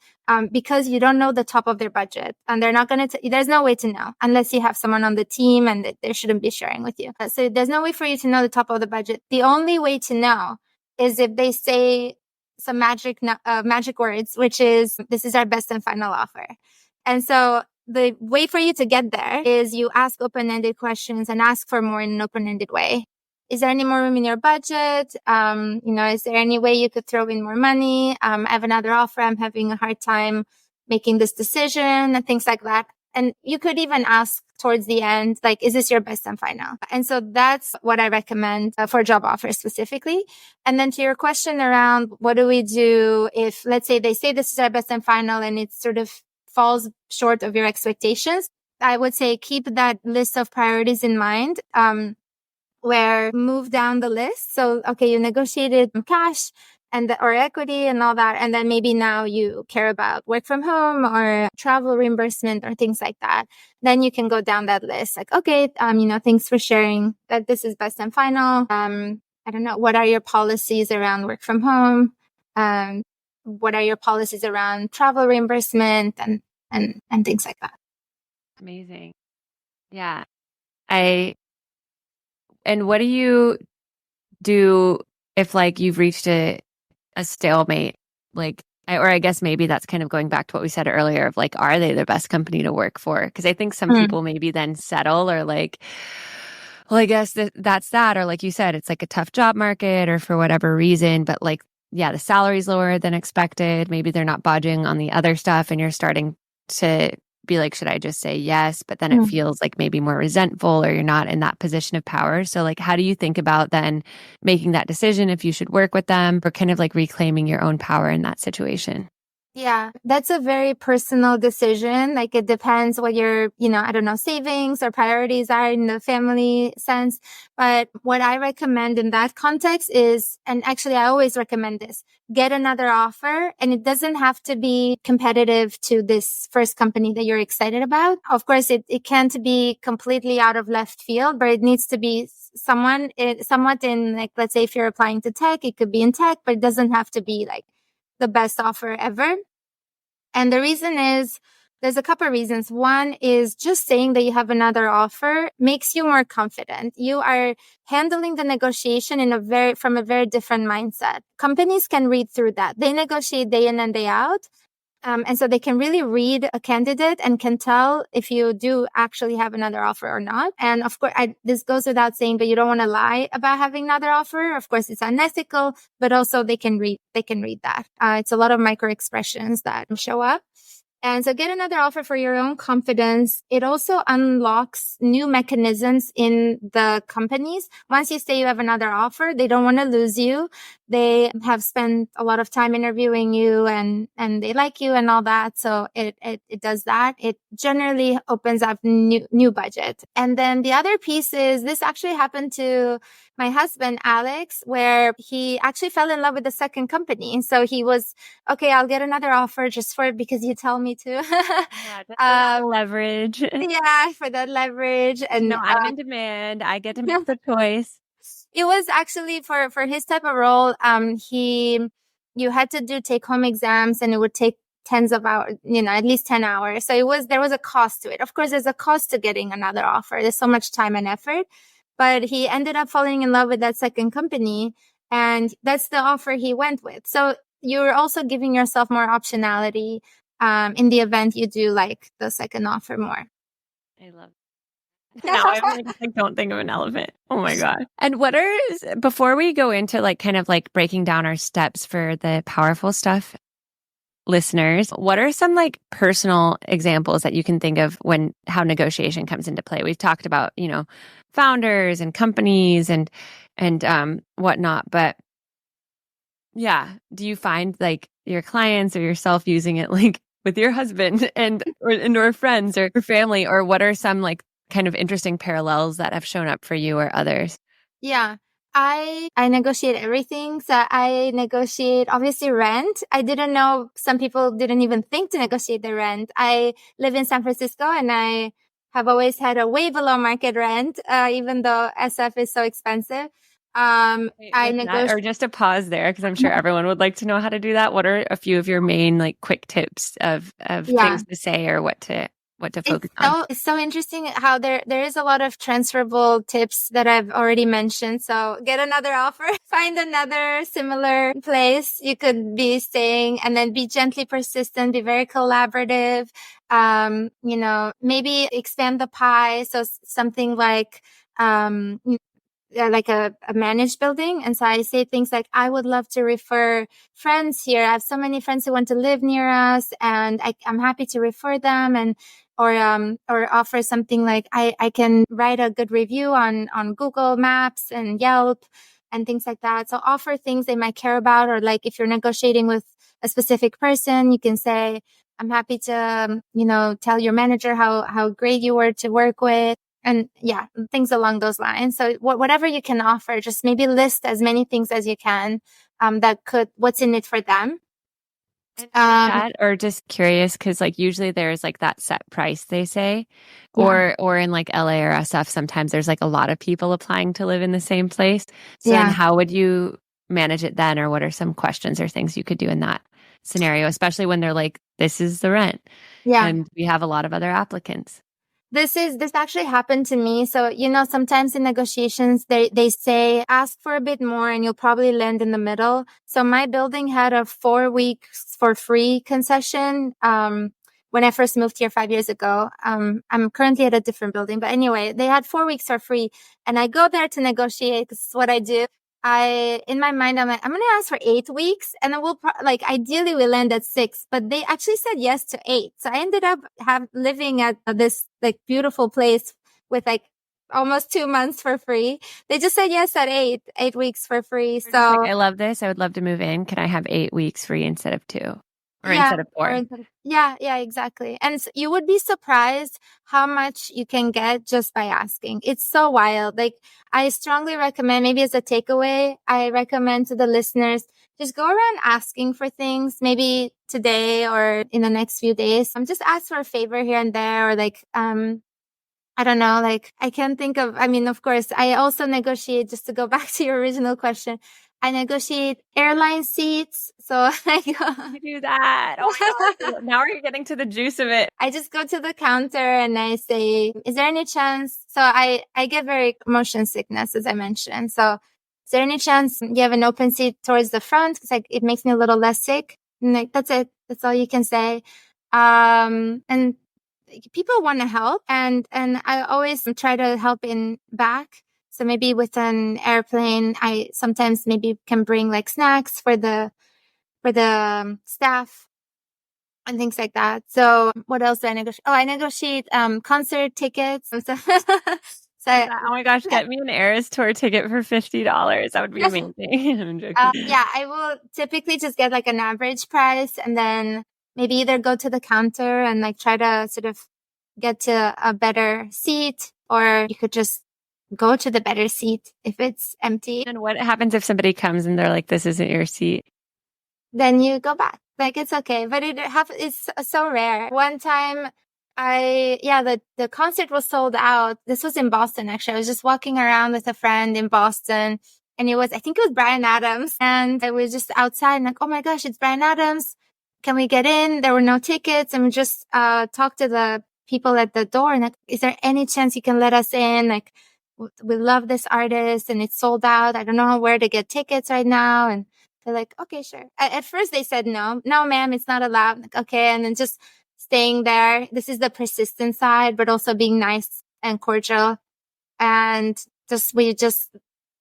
because you don't know the top of their budget. And they're not going to, there's no way to know unless you have someone on the team and they shouldn't be sharing with you. So there's no way for you to know the top of the budget. The only way to know is if they say some magic words, which is, this is our best and final offer. And so the way for you to get there is you ask open-ended questions and ask for more in an open-ended way. Is there any more room in your budget? Is there any way you could throw in more money? I have another offer. I'm having a hard time making this decision and things like that. And you could even ask towards the end, like, is this your best and final? And so that's what I recommend for job offers specifically. And then to your question around what do we do if, let's say they say this is our best and final and it sort of falls short of your expectations, I would say keep that list of priorities in mind. Where move down the list. So, okay, you negotiated cash or equity and all that. And then maybe now you care about work from home or travel reimbursement or things like that. Then you can go down that list. Like, okay, thanks for sharing that this is best and final. I don't know. What are your policies around work from home? What are your policies around travel reimbursement and things like that? Amazing. Yeah. And what do you do if like you've reached a stalemate? Like, I guess maybe that's kind of going back to what we said earlier of like, are they the best company to work for? Because I think some people maybe then settle or like, well, I guess that's that. Or like you said, it's like a tough job market or for whatever reason, but like, yeah, the salary's lower than expected. Maybe they're not budging on the other stuff and you're starting to be like, should I just say yes? But then it feels like maybe more resentful or you're not in that position of power. So like, how do you think about then making that decision if you should work with them or kind of like reclaiming your own power in that situation? Yeah, that's a very personal decision. Like it depends what your, I don't know, savings or priorities are in the family sense. But what I recommend in that context is, and actually I always recommend this, get another offer. And it doesn't have to be competitive to this first company that you're excited about. Of course, it can't be completely out of left field, but it needs to be somewhat in, like, let's say if you're applying to tech, it could be in tech, but it doesn't have to be like the best offer ever. And the reason is, there's a couple of reasons. One is just saying that you have another offer makes you more confident. You are handling the negotiation from a very different mindset. Companies can read through that. They negotiate day in and day out. And so they can really read a candidate and can tell if you do actually have another offer or not. And of course, this goes without saying, but you don't want to lie about having another offer. Of course, it's unethical, but also they can read that. It's a lot of micro expressions that show up. And so get another offer for your own confidence. It also unlocks new mechanisms in the companies. Once you say you have another offer, they don't want to lose you. They have spent a lot of time interviewing you and they like you and all that. So it does that. It generally opens up new budget. And then the other piece is this actually happened to my husband, Alex, where he actually fell in love with the second company. So he was, okay, I'll get another offer just because you tell me to. Yeah, just for that leverage. Yeah, for that leverage. And no, I'm in demand. I get to make the choice. It was actually for his type of role. You had to do take home exams and it would take tens of hours, at least 10 hours. So there was a cost to it. Of course, there's a cost to getting another offer. There's so much time and effort, but he ended up falling in love with that second company. And that's the offer he went with. So you're also giving yourself more optionality, in the event you do like the second offer more. I love it. Now I'm like, don't think of an elephant. Oh my God. And before we go into like kind of like breaking down our steps for the powerful stuff, listeners, what are some like personal examples that you can think of how negotiation comes into play? We've talked about, founders and companies and whatnot, but yeah, do you find like your clients or yourself using it like with your husband or friends or your family, or what are some like kind of interesting parallels that have shown up for you or others? Yeah. I negotiate everything. So I negotiate obviously rent. I didn't know, some people didn't even think to negotiate the rent. I live in San Francisco and I have always had a way below market rent, even though SF is so expensive. I negotiate. Or just a pause there, because I'm sure everyone would like to know how to do that. What are a few of your main like quick tips of things to say or what to what to focus on. It's so interesting how there is a lot of transferable tips that I've already mentioned. So get another offer, find another similar place you could be staying, and then be gently persistent, be very collaborative. Maybe expand the pie. So something like a managed building. And so I say things like, I would love to refer friends here. I have so many friends who want to live near us, and I'm happy to refer them, or offer something like I can write a good review on Google Maps and Yelp and things like that. So offer things they might care about, or like if you're negotiating with a specific person, you can say, I'm happy to, tell your manager how great you were to work with. And yeah, things along those lines. So whatever you can offer, just maybe list as many things as you can, what's in it for them. Or just curious, because like usually there's like that set price they say, Yeah. or in like LA or SF, sometimes there's like a lot of people applying to live in the same place. So then how would you manage it then? Or what are some questions or things you could do in that scenario, especially when they're like, this is the rent and we have a lot of other applicants? This actually happened to me. So, sometimes in negotiations, they say, ask for a bit more and you'll probably land in the middle. So my building had a 4 weeks for free concession. When I first moved here 5 years ago, I'm currently at a different building, but anyway, they had 4 weeks for free, and I go there to negotiate. This is what I do. In my mind, I'm like, I'm going to ask for 8 weeks, and then ideally we land at 6, but they actually said yes to 8. So I ended up living at this like beautiful place with like almost 2 months for free. They just said yes at 8 weeks for free. So I love this. I would love to move in. Can I have 8 weeks free instead of 2? Or instead of 4? Yeah, exactly. And you would be surprised how much you can get just by asking. It's so wild. Like, I strongly recommend, maybe as a takeaway, I recommend to the listeners, just go around asking for things, maybe today or in the next few days. Just ask for a favor here and there, or like, I don't know, like I can't think of, of course, I also negotiate, just to go back to your original question, I negotiate airline seats. So I You do that. Oh my God. Now we're getting to the juice of it. I just go to the counter and I say, is there any chance? So I get very motion sickness, as I mentioned. So is there any chance you have an open seat towards the front? Because it makes me a little less sick. And like, that's it. That's all you can say. And people want to help, and I always try to help in back. So maybe with an airplane, I sometimes maybe can bring like snacks for the staff and things like that. So what else do I negotiate? Oh, I negotiate concert tickets. So, oh my gosh, get me an Eras tour ticket for $50. That would be amazing. I'm joking. Yeah, I will typically just get like an average price, and then maybe either go to the counter and like try to sort of get to a better seat, or you could just go to the better seat if it's empty. And what happens if somebody comes and they're like, this isn't your seat? Then you go back. Like, it's okay. But it's so rare. One time the concert was sold out. This was in Boston, actually. I was just walking around with a friend in Boston, and I think it was Bryan Adams. And I was just outside and like, oh my gosh, it's Bryan Adams. Can we get in? There were no tickets. And we just talked to the people at the door and like, is there any chance you can let us in? Like, we love this artist and it's sold out. I don't know where to get tickets right now. And they're like, okay, sure. At first they said no, ma'am, it's not allowed. Like, okay. And then just staying there. This is the persistent side, but also being nice and cordial. And we just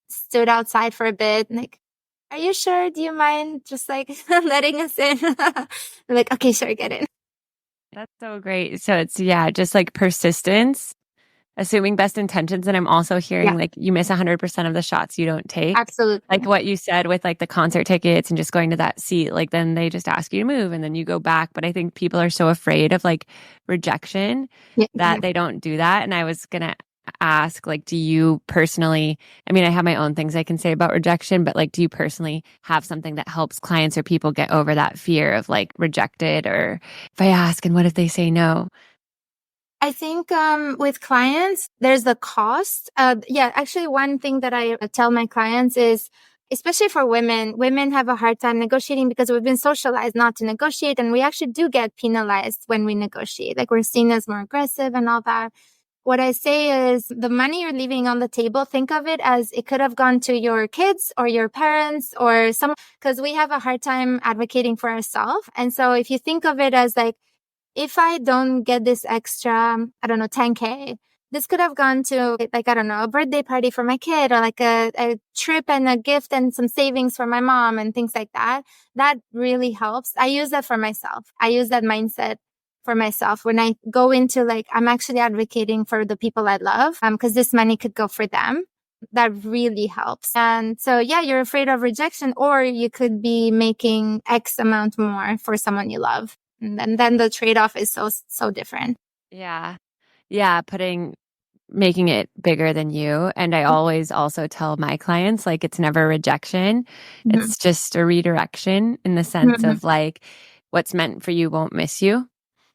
stood outside for a bit. Like, are you sure? Do you mind just like letting us in? They're like, okay, sure, get in. That's so great. So it's, just like persistence, assuming best intentions. And I'm also hearing like you miss 100% of the shots you don't take. Absolutely. Like what you said with like the concert tickets and just going to that seat, like then they just ask you to move and then you go back. But I think people are so afraid of like rejection that they don't do that. And I was going to ask, like, do you personally, I have my own things I can say about rejection, but like, do you personally have something that helps clients or people get over that fear of like rejected, or if I ask and what if they say no? I think with clients, there's the cost. Actually, one thing that I tell my clients is especially for women have a hard time negotiating because we've been socialized not to negotiate. And we actually do get penalized when we negotiate. Like we're seen as more aggressive and all that. What I say is the money you're leaving on the table, think of it as it could have gone to your kids or your parents or some, because we have a hard time advocating for ourselves. And so if you think of it as like, if I don't get this extra, I don't know, 10K, this could have gone to like, I don't know, a birthday party for my kid or like a trip and a gift and some savings for my mom and things like that. That really helps. I use that for myself. I use that mindset for myself when I go into like, I'm actually advocating for the people I love, because this money could go for them. That really helps. And so, yeah, you're afraid of rejection, or you could be making X amount more for someone you love. And then the trade-off is so different. Yeah. Yeah. Making it bigger than you. And I always also tell my clients, like, it's never rejection. Mm-hmm. It's just a redirection in the sense of like, what's meant for you won't miss you.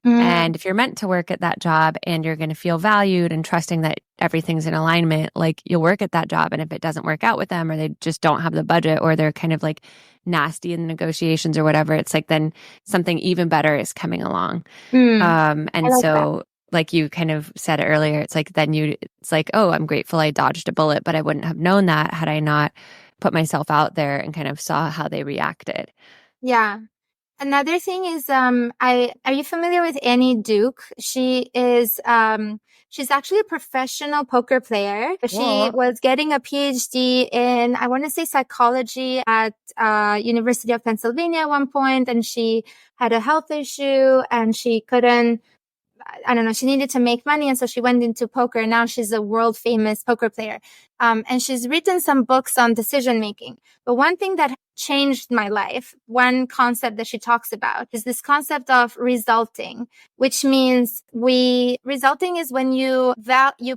Mm-hmm. And if you're meant to work at that job and you're going to feel valued and trusting that everything's in alignment, like you'll work at that job. And if it doesn't work out with them, or they just don't have the budget, or they're kind of like nasty in the negotiations or whatever, it's like then something even better is coming along. And like so that. like you kind of said earlier, it's like then it's like, oh, I'm grateful I dodged a bullet, but I wouldn't have known that had I not put myself out there and kind of saw how they reacted. Yeah. Another thing is, are you familiar with Annie Duke? She is, she's actually a professional poker player. She was getting a PhD in, I want to say psychology at, University of Pennsylvania at one point, and she had a health issue and she couldn't, I don't know, she needed to make money. And so she went into poker. And now she's a world famous poker player. And she's written some books on decision making. But one thing that changed my life, one concept that she talks about is this concept of resulting, which means resulting is when you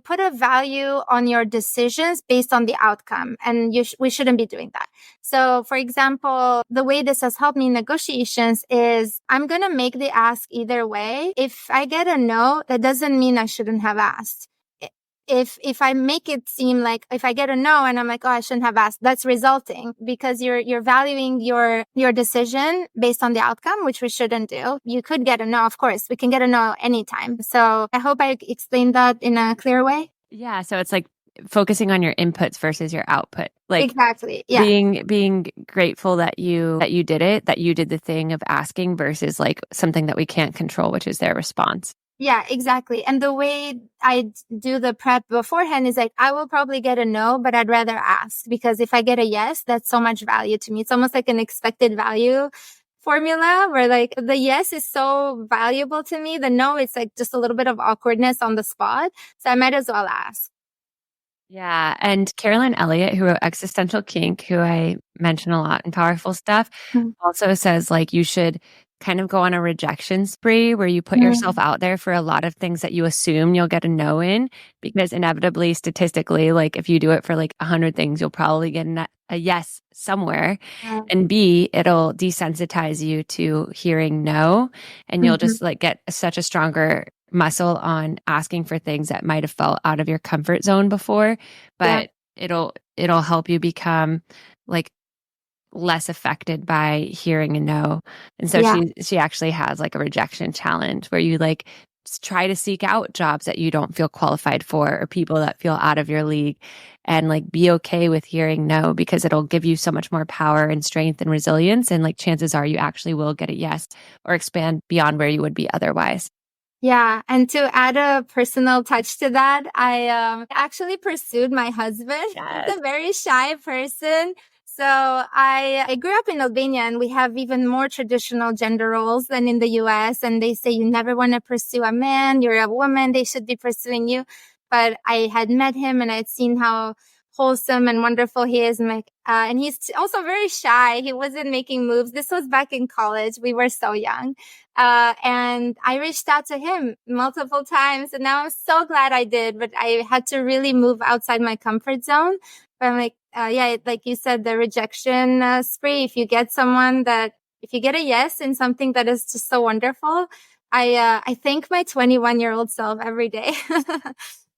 put a value on your decisions based on the outcome. And we shouldn't be doing that. So for example, the way this has helped me in negotiations is I'm going to make the ask either way. If I get a no, that doesn't mean I shouldn't have asked. If I make it seem like if I get a no and I'm like, oh, I shouldn't have asked, that's resulting because you're valuing your decision based on the outcome, which we shouldn't do. You could get a no, of course. We can get a no anytime. So I hope I explained that in a clear way. Yeah. So it's like focusing on your inputs versus your output. Like exactly. Yeah. Being grateful that you did it, that you did the thing of asking versus like something that we can't control, which is their response. Yeah, exactly. And the way I do the prep beforehand is like, I will probably get a no, but I'd rather ask because if I get a yes, that's so much value to me. It's almost like an expected value formula where like the yes is so valuable to me. The no, it's like just a little bit of awkwardness on the spot. So I might as well ask. Yeah. And Carolyn Elliott, who wrote Existential Kink, who I mention a lot in Powerful Stuff, also says like you should kind of go on a rejection spree where you put yourself out there for a lot of things that you assume you'll get a no in, because inevitably, statistically, like if you do it for like 100 things, you'll probably get a yes somewhere. And B, it'll desensitize you to hearing no. And you'll just like get such a stronger muscle on asking for things that might have felt out of your comfort zone before, but it'll help you become like less affected by hearing a no. And so she actually has like a rejection challenge where you like try to seek out jobs that you don't feel qualified for or people that feel out of your league, and like be okay with hearing no, because it'll give you so much more power and strength and resilience. And like chances are you actually will get a yes or expand beyond where you would be otherwise. Yeah. And to add a personal touch to that, I actually pursued my husband. Yes. He's a very shy person. So I grew up in Albania, and we have even more traditional gender roles than in the US. And they say you never want to pursue a man. You're a woman. They should be pursuing you. But I had met him and I had seen how wholesome and wonderful he is. And he's also very shy. He wasn't making moves. This was back in college. We were so young. And I reached out to him multiple times, and now I'm so glad I did, but I had to really move outside my comfort zone. But I'm like, like you said, the rejection spree. If you get a yes in something that is just so wonderful, I thank my 21-year-old self every day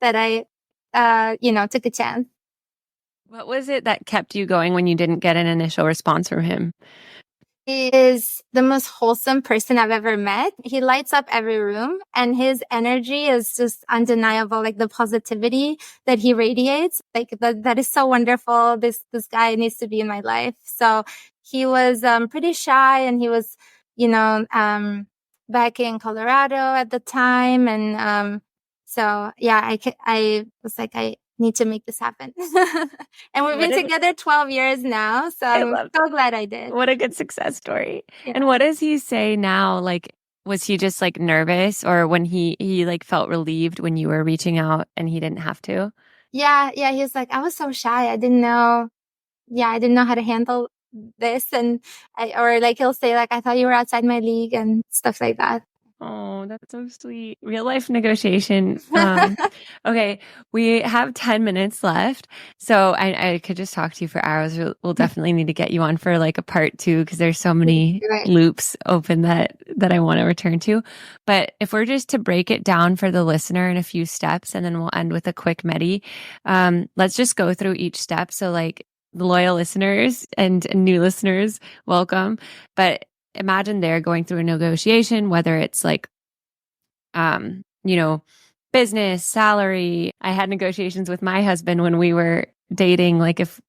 that I, took a chance. What was it that kept you going when you didn't get an initial response from him? He is the most wholesome person I've ever met. He lights up every room and his energy is just undeniable. Like the positivity that he radiates, like that is so wonderful. This guy needs to be in my life. So he was, pretty shy and he was, back in Colorado at the time. And, so yeah, I was like, I need to make this happen. And we've been together 12 years now. So I'm so glad I did. What a good success story. Yeah. And what does he say now? Like, was he just like nervous, or when he like felt relieved when you were reaching out and he didn't have to? Yeah. He was like, I was so shy. I didn't know how to handle this. And or like he'll say like, I thought you were outside my league and stuff like that. Oh, that's so sweet. Real life negotiation. Okay, we have 10 minutes left. So I could just talk to you for hours. We'll definitely need to get you on for like a part 2 because there's so many loops open that I want to return to. But if we're just to break it down for the listener in a few steps, and then we'll end with a quick medi, let's just go through each step. So like the loyal listeners and new listeners, welcome. But imagine they're going through a negotiation, whether it's like, business, salary. I had negotiations with my husband when we were dating, like if,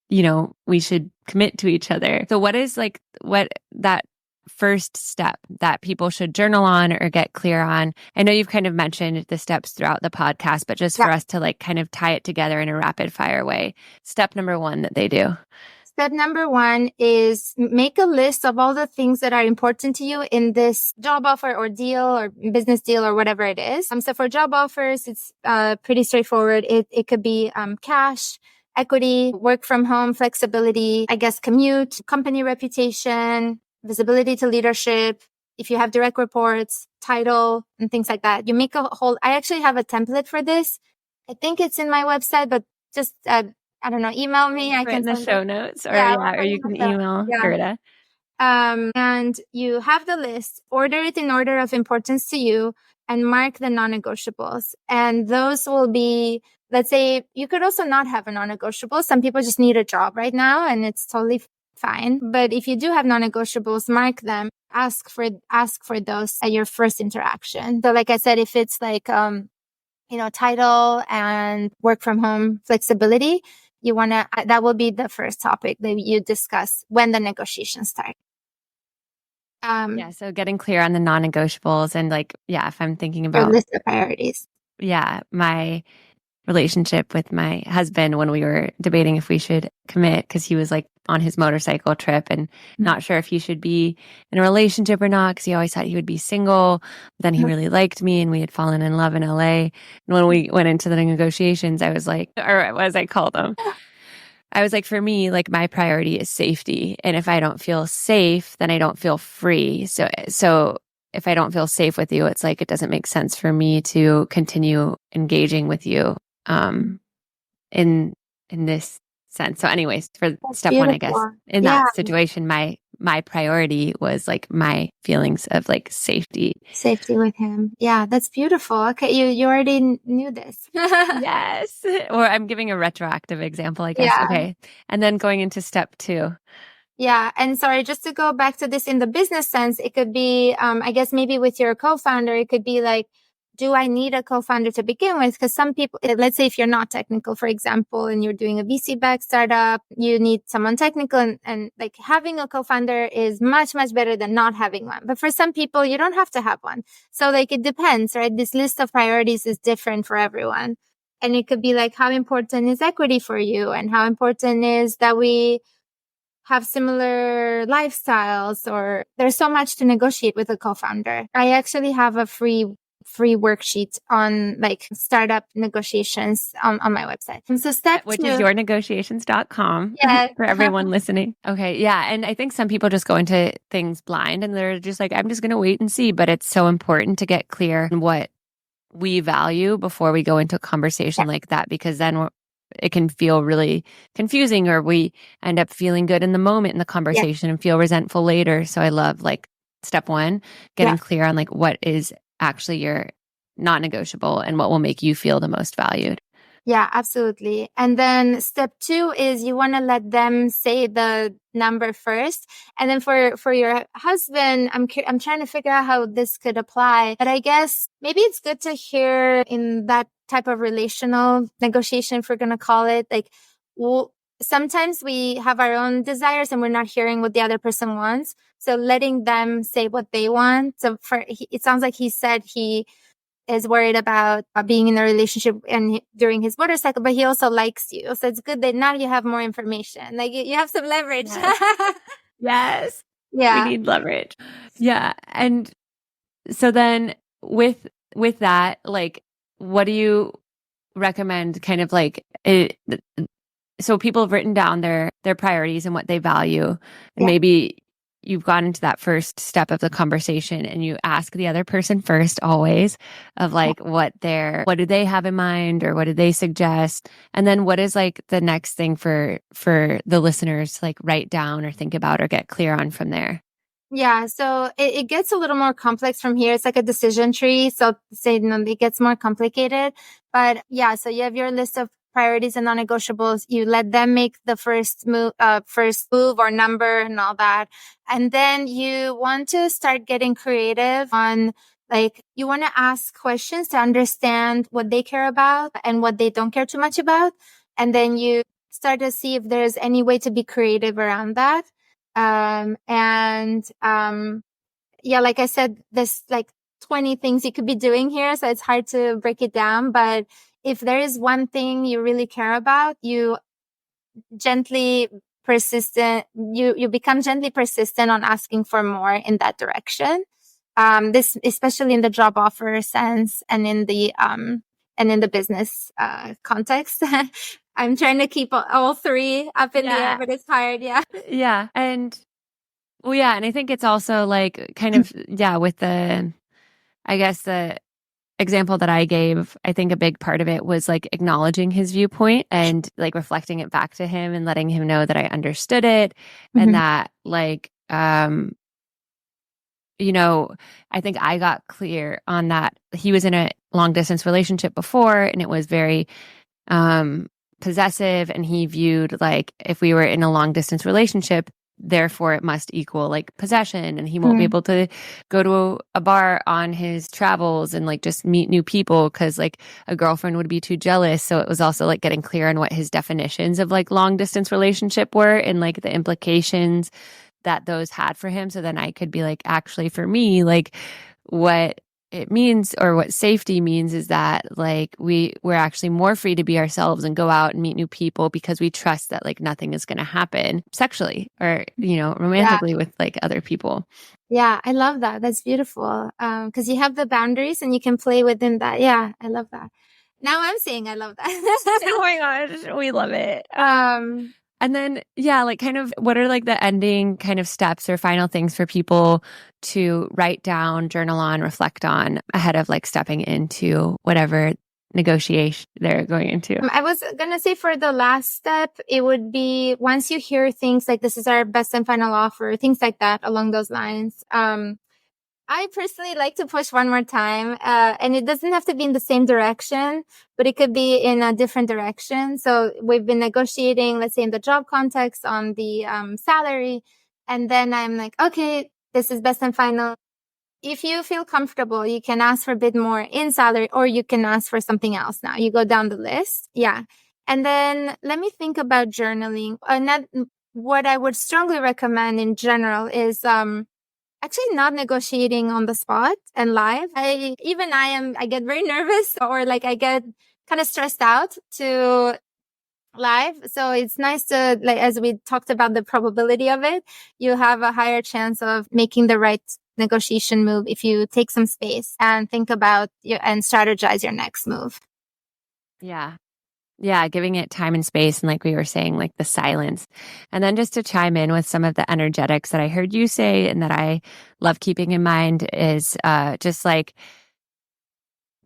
we should commit to each other. So what is like, what that first step that people should journal on or get clear on? I know you've kind of mentioned the steps throughout the podcast, but just for us to like kind of tie it together in a rapid fire way. Step number 1 that they do. Step number 1 is make a list of all the things that are important to you in this job offer or deal or business deal or whatever it is. So for job offers, it's pretty straightforward. It could be cash, equity, work from home, flexibility, I guess commute, company reputation, visibility to leadership. If you have direct reports, title, and things like that. You make I actually have a template for this. I think it's in my website, but just I don't know, email me. I can in the show notes, or you can email Yeah. Gerta. And you have the list, order it in order of importance to you, and mark the non-negotiables. And those will be, let's say, you could also not have a non-negotiable. Some people just need a job right now, and it's totally fine. But if you do have non-negotiables, mark them. Ask for those at your first interaction. So, like I said, if it's like title and work from home flexibility, that will be the first topic that you discuss when the negotiations start. So getting clear on the non-negotiables and like, if I'm thinking about list of priorities. My relationship with my husband when we were debating if we should commit, because he was like on his motorcycle trip and not sure if he should be in a relationship or not, because he always thought he would be single. But then he really liked me and we had fallen in love in LA. And when we went into the negotiations, I was like, or as I called them, I was like, for me, like my priority is safety. And if I don't feel safe, then I don't feel free. So if I don't feel safe with you, it's like, it doesn't make sense for me to continue engaging with you, in this sense. So anyways, for That's step beautiful. 1, I guess, in that situation, my priority was like my feelings of like safety with him. Yeah, that's beautiful. Okay. You already knew this. Yes. Or I'm giving a retroactive example, I guess. Yeah. Okay. And then going into step 2. Yeah. And sorry, just to go back to this in the business sense, it could be, I guess maybe with your co-founder, it could be like, do I need a co-founder to begin with? Because some people, let's say if you're not technical, for example, and you're doing a VC-backed startup, you need someone technical, and like having a co-founder is much, much better than not having one. But for some people, you don't have to have one. So like it depends, right? This list of priorities is different for everyone. And it could be like, how important is equity for you? And how important is that we have similar lifestyles? Or there's so much to negotiate with a co-founder. I actually have a free worksheet on like startup negotiations on my website. And so which is yournegotiations.com for everyone listening. Okay. Yeah. And I think some people just go into things blind and they're just like, I'm just going to wait and see. But it's so important to get clear on what we value before we go into a conversation like that, because then it can feel really confusing, or we end up feeling good in the moment in the conversation and feel resentful later. So I love like step 1, getting clear on like what is actually your not negotiable and what will make you feel the most valued. Yeah, absolutely. And then step 2 is you want to let them say the number first. And then for your husband, I'm trying to figure out how this could apply. But I guess maybe it's good to hear in that type of relational negotiation, if we're going to call it, like, well, sometimes we have our own desires and we're not hearing what the other person wants. So letting them say what they want. So it sounds like he said he is worried about being in a relationship and during his motorcycle, but he also likes you. So it's good that now you have more information. Like you have some leverage. Yes. Yes. We Yeah. need leverage. Yeah. And so then with that, like, what do you recommend kind of like it, so people have written down their priorities and what they value, and maybe you've gone into that first step of the conversation and you ask the other person first always of like what do they have in mind, or what do they suggest, and then what is like the next thing for the listeners to like write down or think about or get clear on from there. Yeah, so it gets a little more complex from here. It's like a decision tree. So say, it gets more complicated. But yeah, so you have your list of priorities and non-negotiables. You let them make the first move or number and all that. And then you want to start getting creative on, like, you want to ask questions to understand what they care about and what they don't care too much about. And then you start to see if there's any way to be creative around that. Yeah, like I said, there's like 20 things you could be doing here. So it's hard to break it down. But if there is one thing you really care about, you become gently persistent on asking for more in that direction. This, especially in the job offer sense and in the business, context. I'm trying to keep all three up in the air, but it's hard. Yeah. Yeah. And well, yeah. And I think it's also like kind of, with I guess the example that I gave, I think a big part of it was like acknowledging his viewpoint and like reflecting it back to him and letting him know that I understood it, and that like, I think I got clear on that. He was in a long distance relationship before, and it was very, possessive, and he viewed like if we were in a long distance relationship, therefore it must equal like possession, and he won't be able to go to a bar on his travels and like just meet new people because like a girlfriend would be too jealous. So it was also like getting clear on what his definitions of like long distance relationship were and like the implications that those had for him. So then I could be like, actually for me, like what it means or what safety means is that like we're actually more free to be ourselves and go out and meet new people because we trust that like nothing is going to happen sexually or romantically with like other people. Yeah, I love that. That's beautiful. Because you have the boundaries and you can play within that. Yeah, I love that. Now I'm saying I love that. Oh my gosh, we love it. And then, like kind of what are like the ending kind of steps or final things for people to write down, journal on, reflect on ahead of like stepping into whatever negotiation they're going into? I was going to say for the last step, it would be once you hear things like this is our best and final offer, things like that along those lines. I personally like to push one more time, and it doesn't have to be in the same direction, but it could be in a different direction. So we've been negotiating, let's say in the job context on the salary. And then I'm like, okay, this is best and final. If you feel comfortable, you can ask for a bit more in salary, or you can ask for something else now. You go down the list. Yeah. And then let me think about journaling. What I would strongly recommend in general is, actually not negotiating on the spot and live. I get very nervous or like I get kind of stressed out to live. So it's nice to, like, as we talked about the probability of it, you have a higher chance of making the right negotiation move if you take some space and think about and strategize your next move. Yeah. Yeah, giving it time and space. And like we were saying, like the silence. And then just to chime in with some of the energetics that I heard you say and that I love keeping in mind is just like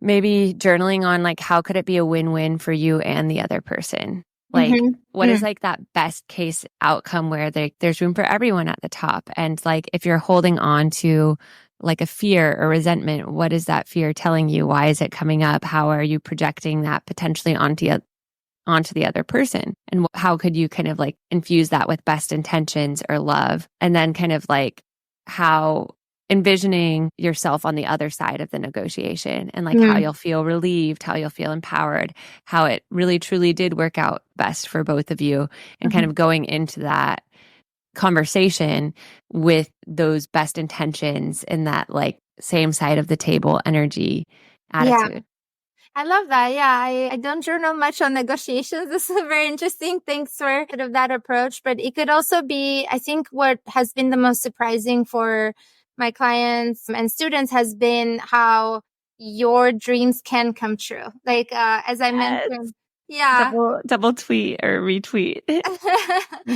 maybe journaling on like how could it be a win-win for you and the other person? Like what is like that best case outcome where there's room for everyone at the top? And like if you're holding on to like a fear or resentment, what is that fear telling you? Why is it coming up? How are you projecting that potentially onto onto the other person? And how could you kind of like infuse that with best intentions or love? And then kind of like how envisioning yourself on the other side of the negotiation and like how you'll feel relieved, how you'll feel empowered, how it really truly did work out best for both of you, and kind of going into that conversation with those best intentions and that like same side of the table energy attitude. Yeah. I love that. Yeah, I don't journal much on negotiations. This is very interesting. Thanks for sort of that approach. But it could also be, I think what has been the most surprising for my clients and students has been how your dreams can come true. Like, as I mentioned, yeah. Double tweet or retweet.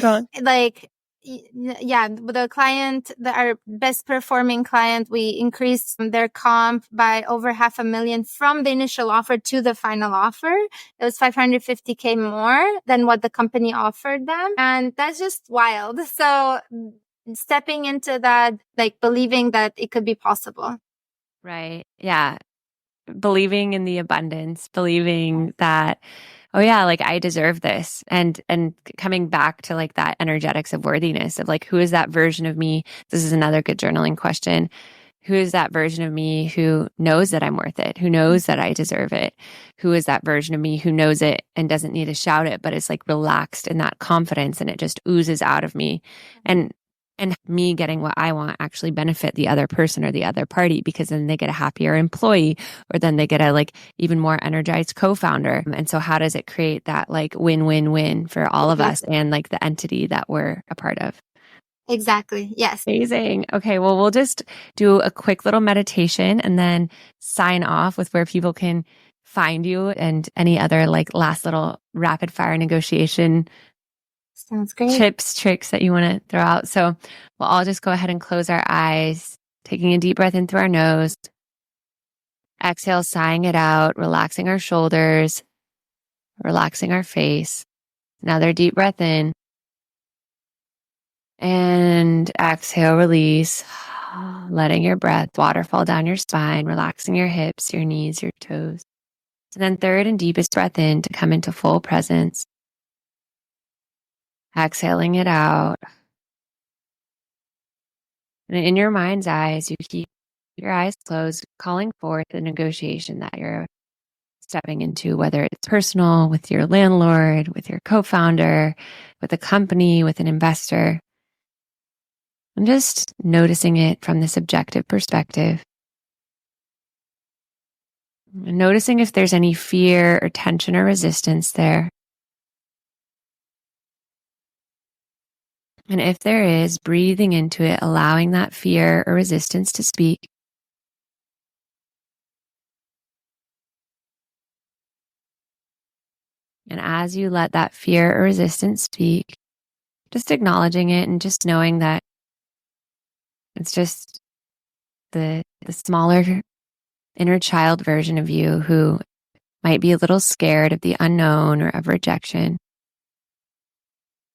Go on. Like, yeah, the client, our best performing client, we increased their comp by over $500,000 from the initial offer to the final offer. It was 550K more than what the company offered them. And that's just wild. So stepping into that, like believing that it could be possible. Right. Yeah. Believing in the abundance, believing that, oh yeah, like I deserve this. And coming back to like that energetics of worthiness of like, who is that version of me? This is another good journaling question. Who is that version of me who knows that I'm worth it? Who knows that I deserve it? Who is that version of me who knows it and doesn't need to shout it, but is like relaxed in that confidence and it just oozes out of me? And me getting what I want actually benefit the other person or the other party, because then they get a happier employee, or then they get a like even more energized co-founder. And so how does it create that like win-win-win for all of us and like the entity that we're a part of? Exactly. Yes. Amazing. Okay. Well, we'll just do a quick little meditation and then sign off with where people can find you and any other like last little rapid fire negotiation Sounds great. tips, tricks that you want to throw out. So we'll all just go ahead and close our eyes, taking a deep breath in through our nose. Exhale, sighing it out, relaxing our shoulders, relaxing our face. Another deep breath in. And exhale, release, letting your breath waterfall down your spine, relaxing your hips, your knees, your toes. And then third and deepest breath in to come into full presence. Exhaling it out. And in your mind's eyes, you keep your eyes closed, calling forth the negotiation that you're stepping into, whether it's personal, with your landlord, with your co-founder, with a company, with an investor. And just noticing it from this objective perspective. And noticing if there's any fear or tension or resistance there. And if there is, breathing into it, allowing that fear or resistance to speak. And as you let that fear or resistance speak, just acknowledging it and just knowing that it's just the smaller inner child version of you who might be a little scared of the unknown or of rejection.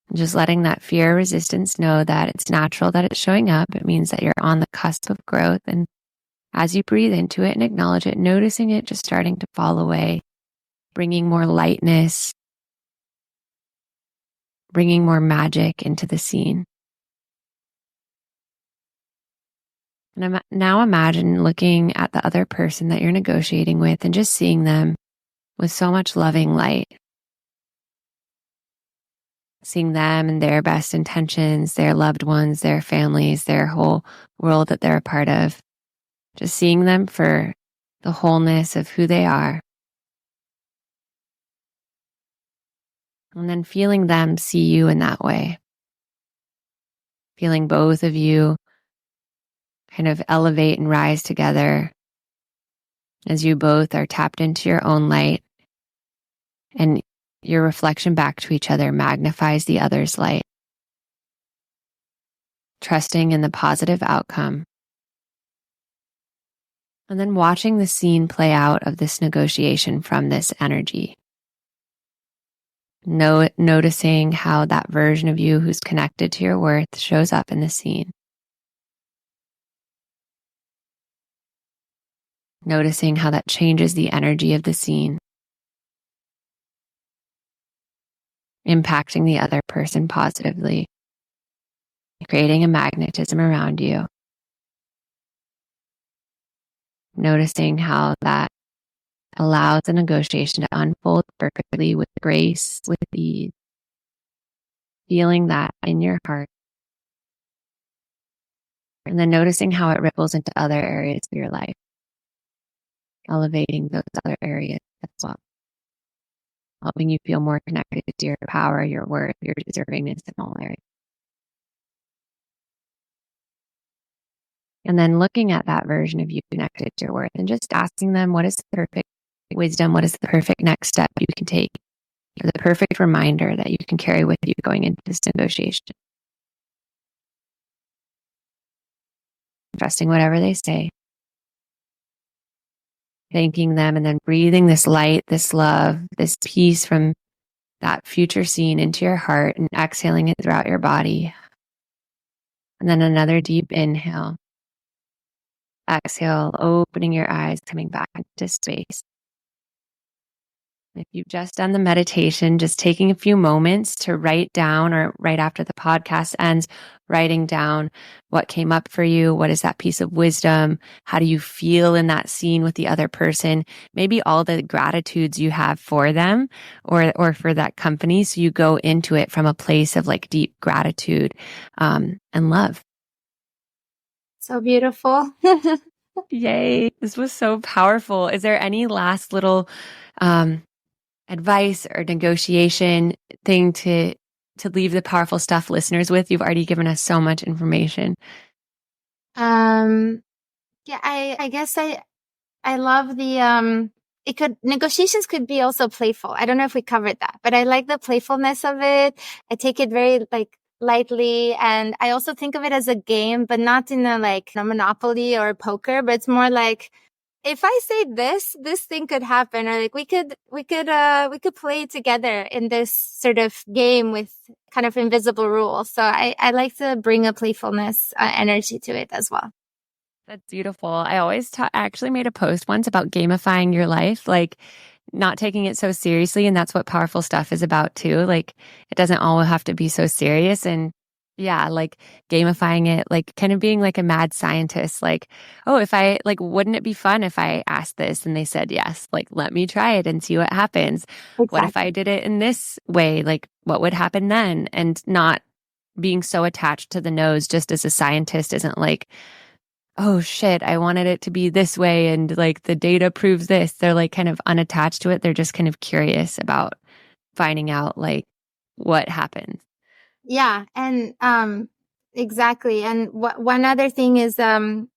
And just letting that fear or resistance know that it's natural that it's showing up. It means that you're on the cusp of growth. And as you breathe into it and acknowledge it, noticing it just starting to fall away, bringing more lightness, bringing more magic into the scene. And now imagine looking at the other person that you're negotiating with and just seeing them with so much loving light. Seeing them and their best intentions, their loved ones, their families, their whole world that they're a part of. Just seeing them for the wholeness of who they are. And then feeling them see you in that way. Feeling both of you kind of elevate and rise together as you both are tapped into your own light, and your reflection back to each other magnifies the other's light. Trusting in the positive outcome. And then watching the scene play out of this negotiation from this energy. Noticing how that version of you who's connected to your worth shows up in the scene. Noticing how that changes the energy of the scene. impacting the other person positively, creating a magnetism around you. Noticing how that allows the negotiation to unfold perfectly with grace, with ease. Feeling that in your heart. And then noticing how it ripples into other areas of your life. Elevating those other areas as well. Helping you feel more connected to your power, your worth, your deservingness in all areas. And then looking at that version of you connected to your worth and just asking them, what is the perfect wisdom? What is the perfect next step you can take? Or the perfect reminder that you can carry with you going into this negotiation. Trusting whatever they say. Thanking them and then breathing this light, this love, this peace from that future scene into your heart and exhaling it throughout your body. And then another deep inhale. Exhale, opening your eyes, coming back into space. If you've just done the meditation, just taking a few moments to write down, or right after the podcast ends, writing down what came up for you. What is that piece of wisdom? How do you feel in that scene with the other person? Maybe all the gratitudes you have for them or for that company. So you go into it from a place of like deep gratitude and love. So beautiful. Yay. This was so powerful. Is there any last little advice or negotiation thing to leave the powerful stuff listeners with? You've already given us so much information. Yeah, I guess I love the negotiations could be also playful. I don't know if we covered that, but I like the playfulness of it. I take it very like lightly, and I also think of it as a game, but not in a like a Monopoly or poker, but it's more like, if I say this thing could happen, or like we could play together in this sort of game with kind of invisible rules. So I like to bring a playfulness energy to it as well. That's beautiful. I always actually made a post once about gamifying your life, like not taking it so seriously. And that's what powerful stuff is about too. Like it doesn't always have to be so serious. And yeah, like gamifying it, like kind of being like a mad scientist. Like, oh, if I like, wouldn't it be fun if I asked this and they said yes? Like, let me try it and see what happens. Exactly. What if I did it in this way? Like, what would happen then? And not being so attached to the nose just as a scientist isn't like, oh shit, I wanted it to be this way. And like the data proves this. They're like kind of unattached to it. They're just kind of curious about finding out like what happens. Yeah. And, exactly. And one other thing is, the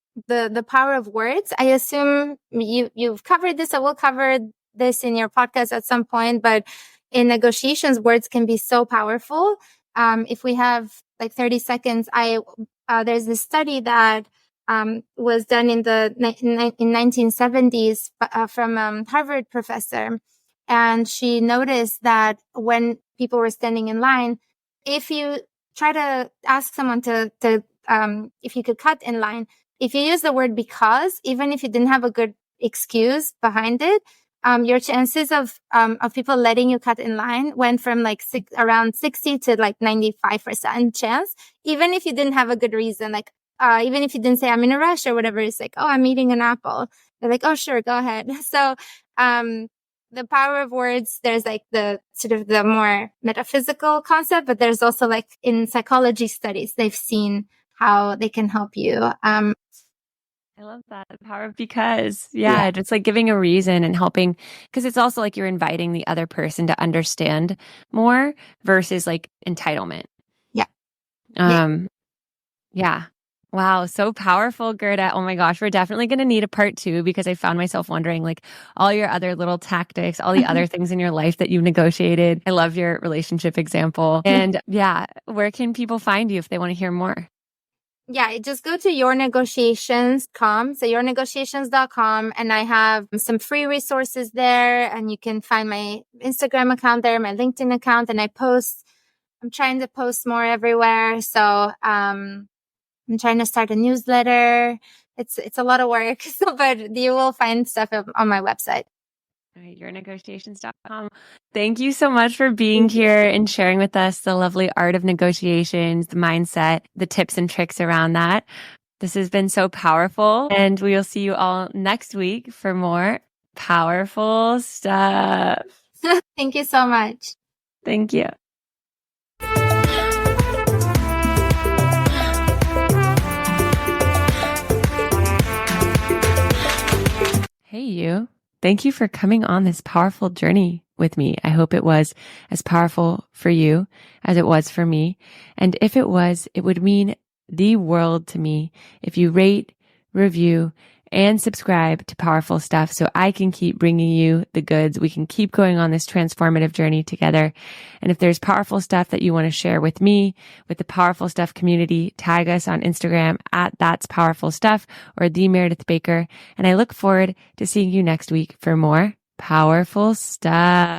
power of words. I assume you've covered this. I will cover this in your podcast at some point, but in negotiations, words can be so powerful. If we have like 30 seconds, there's this study that was done in 1970s from Harvard professor, and she noticed that when people were standing in line, if you try to ask someone if you could cut in line, if you use the word because, even if you didn't have a good excuse behind it, your chances of people letting you cut in line went from like around 60 to like 95% chance, even if you didn't have a good reason. Like, even if you didn't say I'm in a rush or whatever, it's like, oh, I'm eating an apple. They're like, oh, sure, go ahead. So, the power of words, there's like the sort of the more metaphysical concept, but there's also like in psychology studies, they've seen how they can help you. I love that. The power of because. Yeah, just like giving a reason and helping, because it's also like you're inviting the other person to understand more versus like entitlement. Yeah. Yeah. Wow. So powerful, Gerta. Oh my gosh. We're definitely going to need a part 2 because I found myself wondering like all your other little tactics, all the other things in your life that you negotiated. I love your relationship example. And yeah, where can people find you if they want to hear more? Yeah, just go to yournegotiations.com. So yournegotiations.com. And I have some free resources there, and you can find my Instagram account there, my LinkedIn account, and I'm trying to post more everywhere. So, I'm trying to start a newsletter. It's a lot of work, but you will find stuff on my website. All right, yournegotiations.com. Thank you so much for being here and sharing with us the lovely art of negotiations, the mindset, the tips and tricks around that. This has been so powerful, and we will see you all next week for more powerful stuff. Thank you so much. Thank you. Hey, you. Thank you for coming on this powerful journey with me. I hope it was as powerful for you as it was for me. And if it was, it would mean the world to me if you rate, review, and subscribe to Powerful Stuff so I can keep bringing you the goods. We can keep going on this transformative journey together. And if there's powerful stuff that you want to share with me, with the Powerful Stuff community, tag us on Instagram at That's Powerful Stuff or the Meredith Baker. And I look forward to seeing you next week for more powerful stuff.